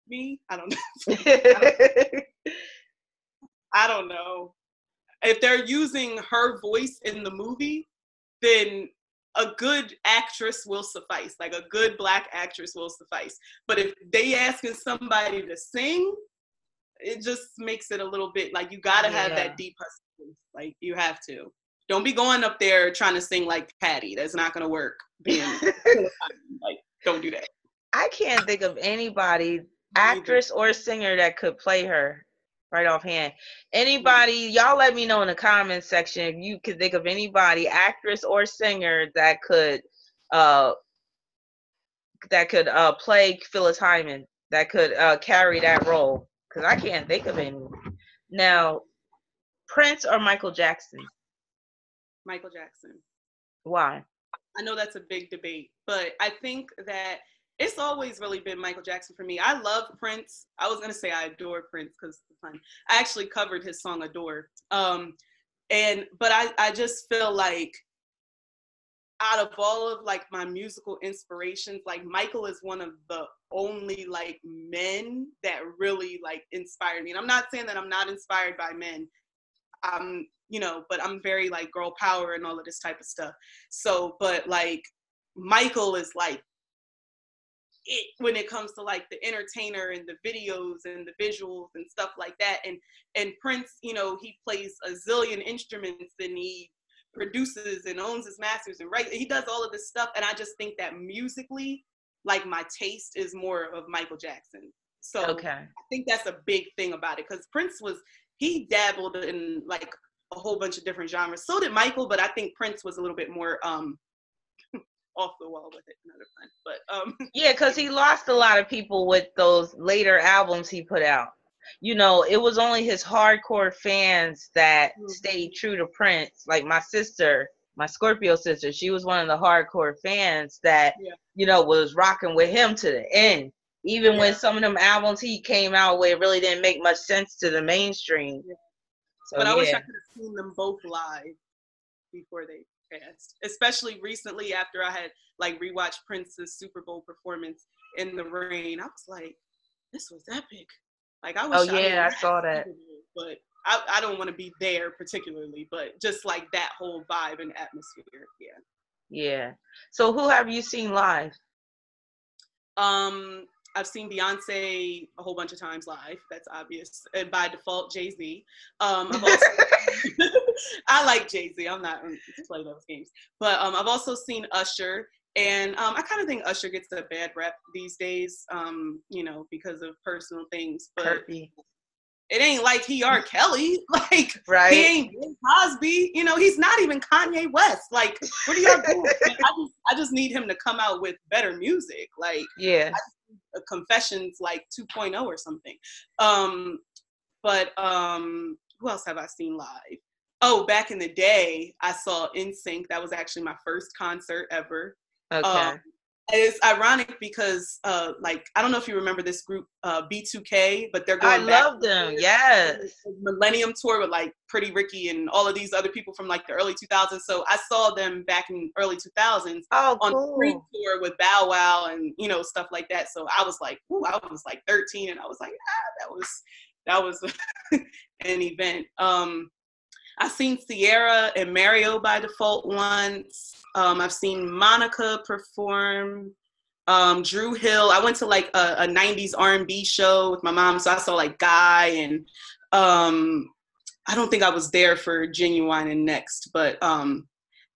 Me? I don't know. I don't know. If they're using her voice in the movie, then a good actress will suffice. Like a good Black actress will suffice. But if they asking somebody to sing, it just makes it a little bit like you gotta have that deep husky voice. Like you have to. Don't be going up there trying to sing like Patty. That's not gonna work. Like, don't do that. I can't think of anybody, actress or singer, that could play her right offhand. Anybody, y'all let me know in the comments section if you could think of anybody, actress or singer, that could play Phyllis Hyman, that could carry that role. Because I can't think of any. Now, Prince or Michael Jackson? Michael Jackson. Why? I know that's a big debate, but I think that it's always really been Michael Jackson for me. I love Prince. I was gonna say I adore Prince because it's fun. I actually covered his song "Adore," but I just feel like out of all of like my musical inspirations, like Michael is one of the only like men that really like inspired me. And I'm not saying that I'm not inspired by men. But I'm very like girl power and all of this type of stuff. So, but like Michael is like it when it comes to like the entertainer and the videos and the visuals and stuff like that. And Prince, he plays a zillion instruments and he produces and owns his masters and he does all of this stuff. And I just think that musically, like my taste is more of Michael Jackson. So okay. I think that's a big thing about it because Prince he dabbled in like a whole bunch of different genres. So did Michael, but I think Prince was a little bit more off the wall with it another time. But yeah, because he lost a lot of people with those later albums he put out. It was only his hardcore fans that stayed true to Prince. Like my sister, my Scorpio sister, she was one of the hardcore fans that was rocking with him to the end. Even when some of them albums he came out with really didn't make much sense to the mainstream. Yeah. So, but I wish I could have seen them both live before they passed. Especially recently after I had like rewatched Prince's Super Bowl performance in the rain. I was like, this was epic. Like I wish I saw that. But I don't want to be there particularly, but just like that whole vibe and atmosphere. Yeah. Yeah. So who have you seen live? I've seen Beyonce a whole bunch of times live. That's obvious. And by default, Jay-Z. I've also, I like Jay-Z. I'm not to play those games. But I've also seen Usher. And I kind of think Usher gets a bad rep these days, because of personal things. But Kirby. It ain't like he R. Kelly. Like, right. He ain't Bill Cosby. He's not even Kanye West. Like, what are y'all doing? Like, I just need him to come out with better music. Like, yeah. Confessions like 2.0 or something. But who else have I seen live? Oh, back in the day, I saw NSYNC. That was actually my first concert ever. Okay. It's ironic because, I don't know if you remember this group, B2K, but they're going back. I love them, yes. Millennium Tour with, like, Pretty Ricky and all of these other people from, like, the early 2000s. So I saw them back in early 2000s on the free tour with Bow Wow and, stuff like that. So I was like, ooh, I was, like, 13, and I was like, that was an event. I've seen Sierra and Mario by default once. I've seen Monica perform. Drew Hill. I went to like a 90s R&B show with my mom, so I saw like Guy, and I don't think I was there for Genuine and Next, but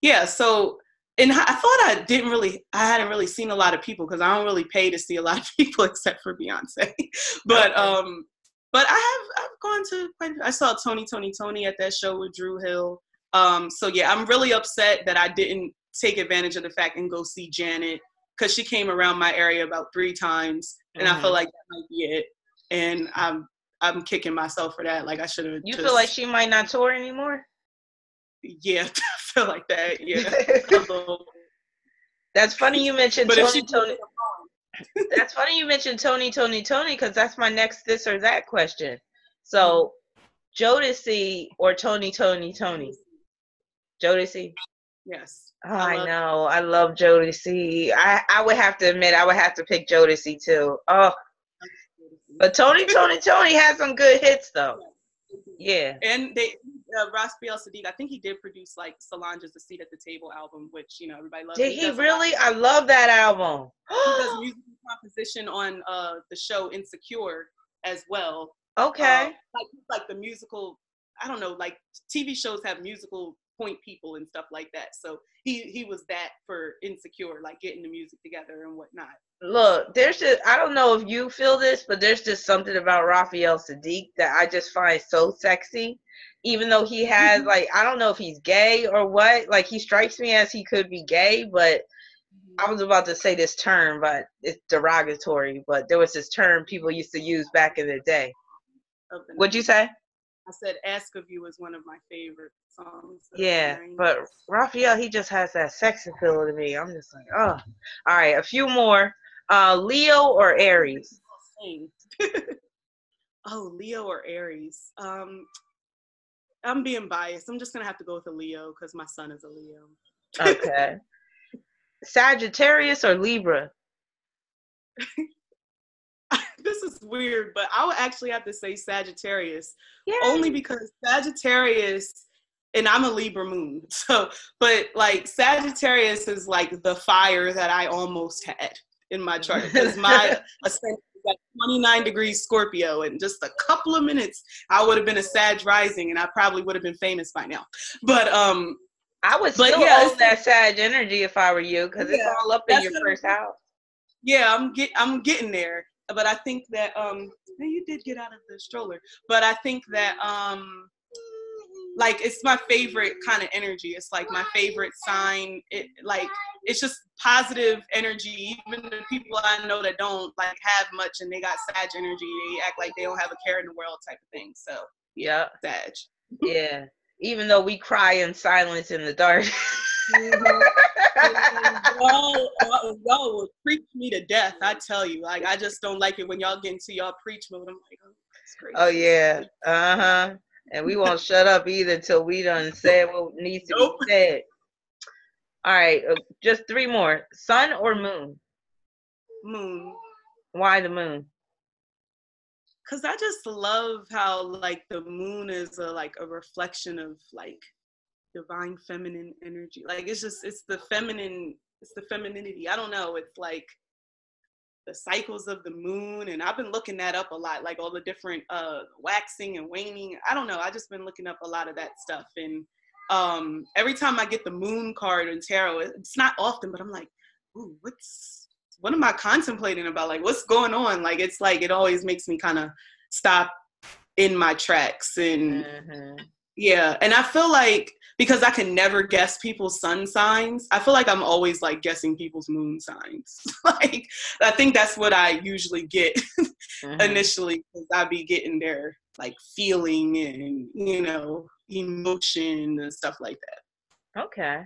yeah. So, and I thought I hadn't really seen a lot of people because I don't really pay to see a lot of people except for Beyonce. But I've gone to I saw Tony at that show with Drew Hill. So yeah, I'm really upset that I didn't take advantage of the fact and go see Janet, because she came around my area about 3 times, and I feel like that might be it. And I'm kicking myself for that. Like, I should have. You feel like she might not tour anymore? Yeah, I feel like that. Yeah. That's funny you mentioned Tony. That's funny you mentioned Tony, because that's my next this or that question. So, Jodeci or Tony? Jodeci? Yes. Oh, I know. I love Jodeci. I would have to admit, I would have to pick Jodeci too. Oh, but Tony has some good hits though. Yeah. And Ross B.L. Sadiq, I think he did produce like Solange's "A Seat at the Table" album, which everybody loves. Did he really? I love that album. He does musical composition on the show Insecure as well. Okay. Like the musical, I don't know, like TV shows have musical point people and stuff like that. So he was that for Insecure, like getting the music together and whatnot. Look, I don't know if you feel this, but there's just something about Raphael Sadiq that I just find so sexy. Even though he has, like, I don't know if he's gay or what. Like, he strikes me as he could be gay, but I was about to say this term, but it's derogatory. But there was this term people used to use back in the day. What'd you say? I said "Ask of You" is one of my favorite songs. Yeah, but Raphael, he just has that sex appeal to me. I'm just like, oh. All right, a few more. Leo or Aries? Oh, Leo or Aries. I'm being biased. I'm just going to have to go with a Leo because my son is a Leo. Okay. Sagittarius or Libra? This is weird, but I would actually have to say Sagittarius. Yay. Only because Sagittarius, and I'm a Libra moon. So, but like Sagittarius is like the fire that I almost had in my chart, because my ascendant is at 29 degrees Scorpio, and just a couple of minutes I would have been a Sag rising, and I probably would have been famous by now. But I would still own that Sag energy if I were you, because it's all up in your first house. Yeah, I'm getting there. But I think that you did get out of the stroller. But I think that like it's my favorite kind of energy. It's like my favorite sign. It's just positive energy. Even the people I know that don't like have much and they got Sag energy, they act like they don't have a care in the world type of thing. So yeah, Sag. Yeah. Even though we cry in silence in the dark. Y'all preach me to death, I tell you. Like, I just don't like it when y'all get into y'all preach mode. I'm like, oh, that's crazy. Oh yeah, and we won't shut up either till we done said what needs to be said. All right, just 3 more. Sun or moon? Moon. Why the moon? Because I just love how like the moon is a reflection of like divine feminine energy. Like it's the femininity. I don't know. It's like the cycles of the moon, and I've been looking that up a lot, like all the different waxing and waning. I don't know. I just been looking up a lot of that stuff, and every time I get the moon card in tarot, it's not often, but I'm like, ooh, what am I contemplating about? Like, what's going on? Like, it's like it always makes me kind of stop in my tracks, and yeah, and I feel like because I can never guess people's sun signs, I feel like I'm always like guessing people's moon signs. Like, I think that's what I usually get initially, because I be getting their like feeling and, you know, emotion and stuff like that. Okay.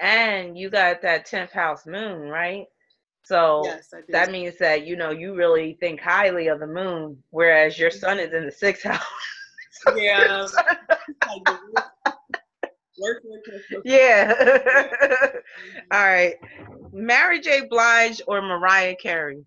And you got that 10th house moon, right? So yes, I do. that means that, you know, you really think highly of the moon, whereas your sun is in the 6th house. Yeah. Yeah. All right. Mary J. Blige or Mariah Carey?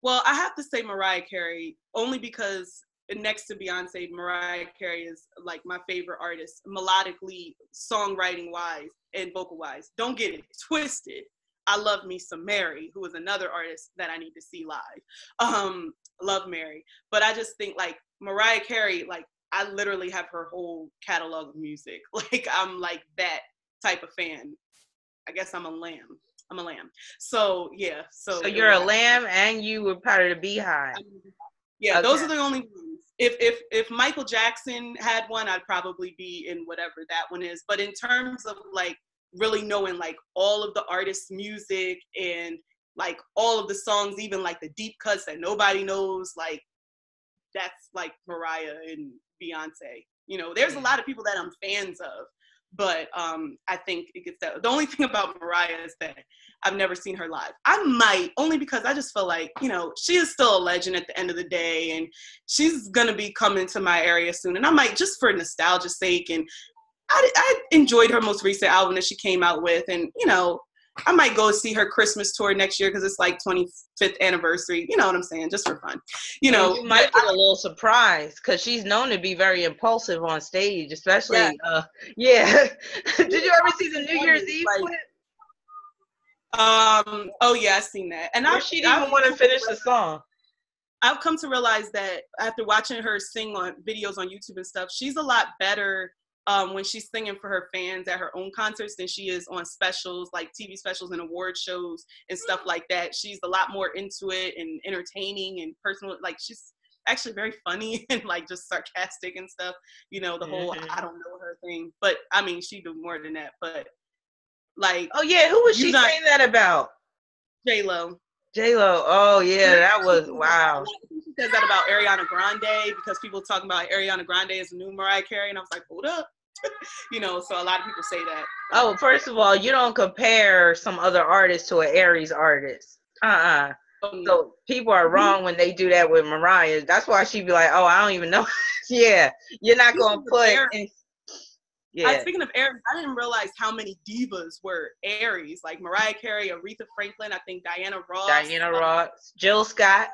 Well, I have to say Mariah Carey, only because next to Beyonce, Mariah Carey is like my favorite artist, melodically, songwriting wise, and vocal wise. Don't get it twisted. I love me some Mary, who is another artist that I need to see live. Love Mary. But I just think like Mariah Carey, like I literally have her whole catalog of music. Like I'm like that type of fan. I guess I'm a lamb. So yeah. So you're a lamb and you were part of the Beehive. Yeah, okay. Those are the only ones. If Michael Jackson had one, I'd probably be in whatever that one is. But in terms of like really knowing like all of the artists' music and like all of the songs, even like the deep cuts that nobody knows, like that's like Mariah and Beyonce. You know, there's a lot of people that I'm fans of, but I think it gets that. The only thing about Mariah is that I've never seen her live. I might, only because I just feel like, you know, she is still a legend at the end of the day, and she's gonna be coming to my area soon, and I might, just for nostalgia's sake, and I enjoyed her most recent album that she came out with, and you know, I might go see her Christmas tour next year because it's like 25th anniversary. You know what I'm saying? Just for fun. You know, you might get a little surprised because she's known to be very impulsive on stage, especially. Yeah. Did you ever see the New Year's Eve clip? Oh yeah, I've seen that. And she didn't even want to finish the song. I've come to realize that after watching her sing on videos on YouTube and stuff, she's a lot better when she's singing for her fans at her own concerts than she is on specials, like TV specials and award shows and stuff like that. She's a lot more into it and entertaining and personal. Like she's actually very funny and like just sarcastic and stuff. You know, the whole I don't know her thing. But I mean, she do more than that. But like, oh yeah, who was she saying that about? J-Lo. J-Lo. Oh yeah, that was wow. She says that about Ariana Grande because people talking about Ariana Grande as the new Mariah Carey, and I was like, hold up. You know, so a lot of people say that. Oh, first of all, you don't compare some other artist to an Aries artist. So people are wrong when they do that with Mariah. That's why she'd be like, oh, I don't even know. Yeah, you're not going to put in. Yeah. Speaking of Aries, I didn't realize how many divas were Aries. Like Mariah Carey, Aretha Franklin, I think Diana Ross. Jill Scott.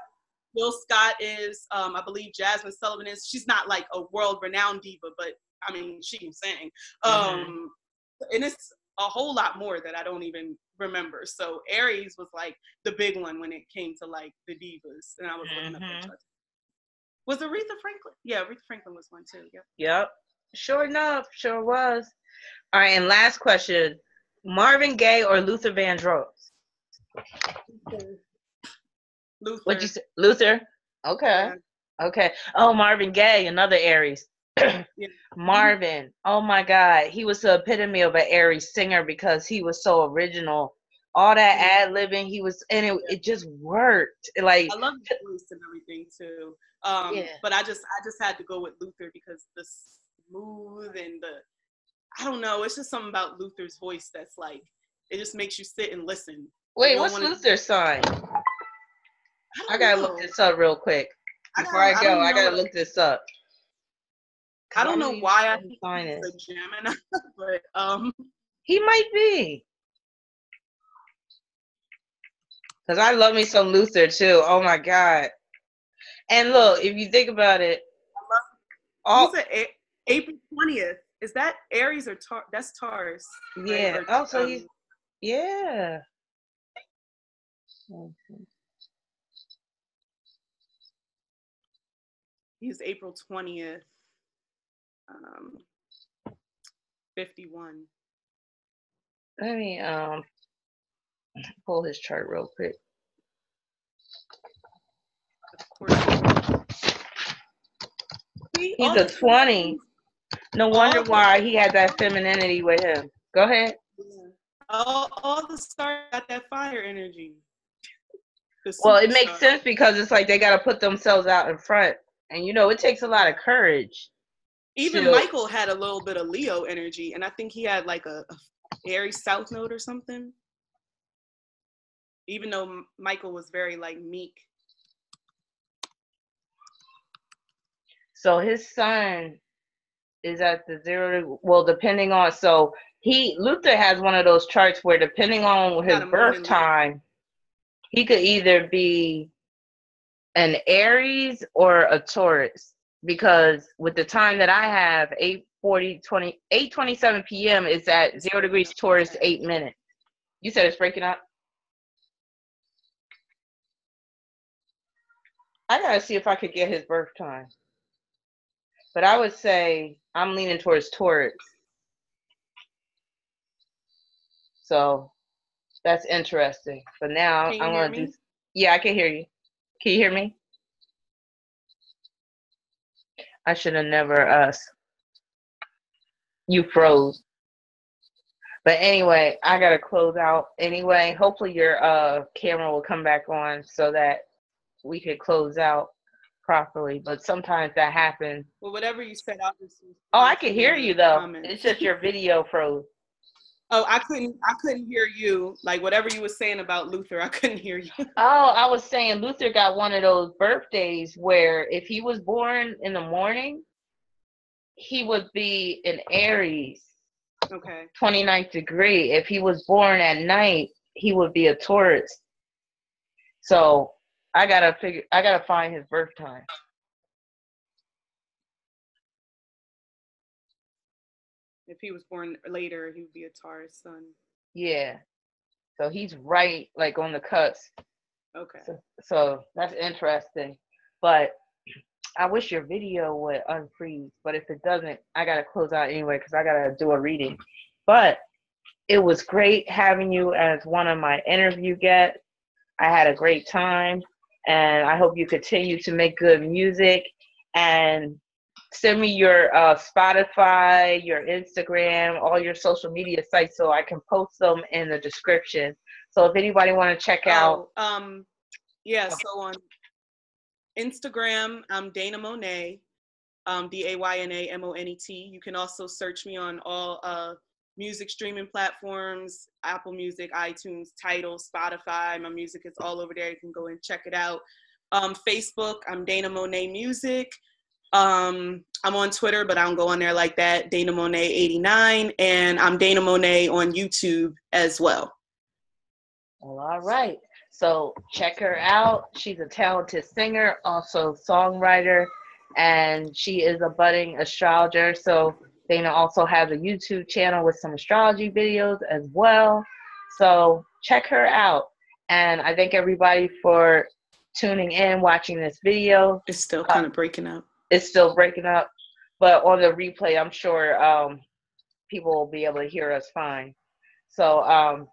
Jill Scott is, I believe Jasmine Sullivan is. She's not like a world-renowned diva, but I mean, she can sing. And it's a whole lot more that I don't even remember. So Aries was like the big one when it came to like the divas. And I was looking up the charts. Was Aretha Franklin? Yeah, Aretha Franklin was one too. Yep. Sure enough. Sure was. All right. And last question. Marvin Gaye or Luther Vandross? Luther. What'd you say? Luther? Okay. Yeah. Okay. Oh, Marvin Gaye, another Aries. Marvin, oh my God, he was the epitome of an Aries singer because he was so original. All that ad-libbing, he was, and it just worked. Like I love the voice and everything too. But I just had to go with Luther because the smooth and I don't know, it's just something about Luther's voice that's like, it just makes you sit and listen. Wait, what's Luther's sign? I gotta look this up real quick. Before I go, I gotta look this up. I don't know why I think he's a Gemini, but he might be. Because I love me some Luther too. Oh my God. And look, if you think about it, he's April 20th. Is that Aries or Taurus? That's Taurus. Yeah. Right? Also, he's yeah. He's April 20th, 51. Let me pull his chart real quick. Of course. He's a 20. No wonder why he had that femininity with him. Go ahead. Yeah. All the stars got that fire energy. Well, it makes sense because it's like they got to put themselves out in front. And, you know, it takes a lot of courage. Even Michael had a little bit of Leo energy. And I think he had like a Aries South Node or something. Even though Michael was very like meek. So his sun is at the 0, well, depending on, so Luther has one of those charts where depending on his birth time, he could either be an Aries or a Taurus, because with the time that I have, 8:27 p.m. is at 0 degrees Taurus, 8 minutes. You said it's breaking up? I gotta see if I could get his birth time. But I would say I'm leaning towards Taurus. So that's interesting. But now I'm going to do. Yeah, I can hear you. Can you hear me? I should have never. You froze. But anyway, I got to close out anyway. Hopefully your camera will come back on so that we could close out properly. But sometimes that happens. Well, whatever you said, I'll just. Oh, I can hear you though. Comment. It's just your video froze. Oh, I couldn't hear you. Like whatever you were saying about Luther, I couldn't hear you. Oh, I was saying Luther got one of those birthdays where if he was born in the morning, he would be an Aries. Okay. 29th degree. If he was born at night, he would be a Taurus. So I gotta find his birth time. If he was born later, he would be a Taurus sun. Yeah. So he's right, like on the cusp. Okay. So that's interesting. But I wish your video would unfreeze. But if it doesn't, I got to close out anyway because I got to do a reading. But it was great having you as one of my interview guests. I had a great time. And I hope you continue to make good music. And send me your Spotify, your Instagram, all your social media sites so I can post them in the description. So if anybody want to check out. Yeah, so on Instagram, I'm Dayna Monet, Dayna Monet. You can also search me on all music streaming platforms, Apple Music, iTunes, Tidal, Spotify. My music is all over there. You can go and check it out. Facebook, I'm Dayna Monet Music. I'm on Twitter, but I don't go on there like that. Dayna Monet 89, and I'm Dayna Monet on YouTube as well. Well, all right. So check her out. She's a talented singer, also songwriter, and she is a budding astrologer. So Dayna also has a YouTube channel with some astrology videos as well. So check her out. And I thank everybody for tuning in, watching this video. It's still kind of breaking up. It's still breaking up, but on the replay, I'm sure people will be able to hear us fine. So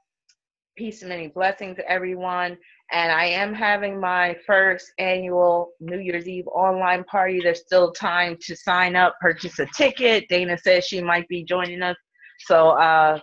peace and many blessings to everyone. And I am having my first annual New Year's Eve online party. There's still time to sign up, purchase a ticket. Dayna says she might be joining us. So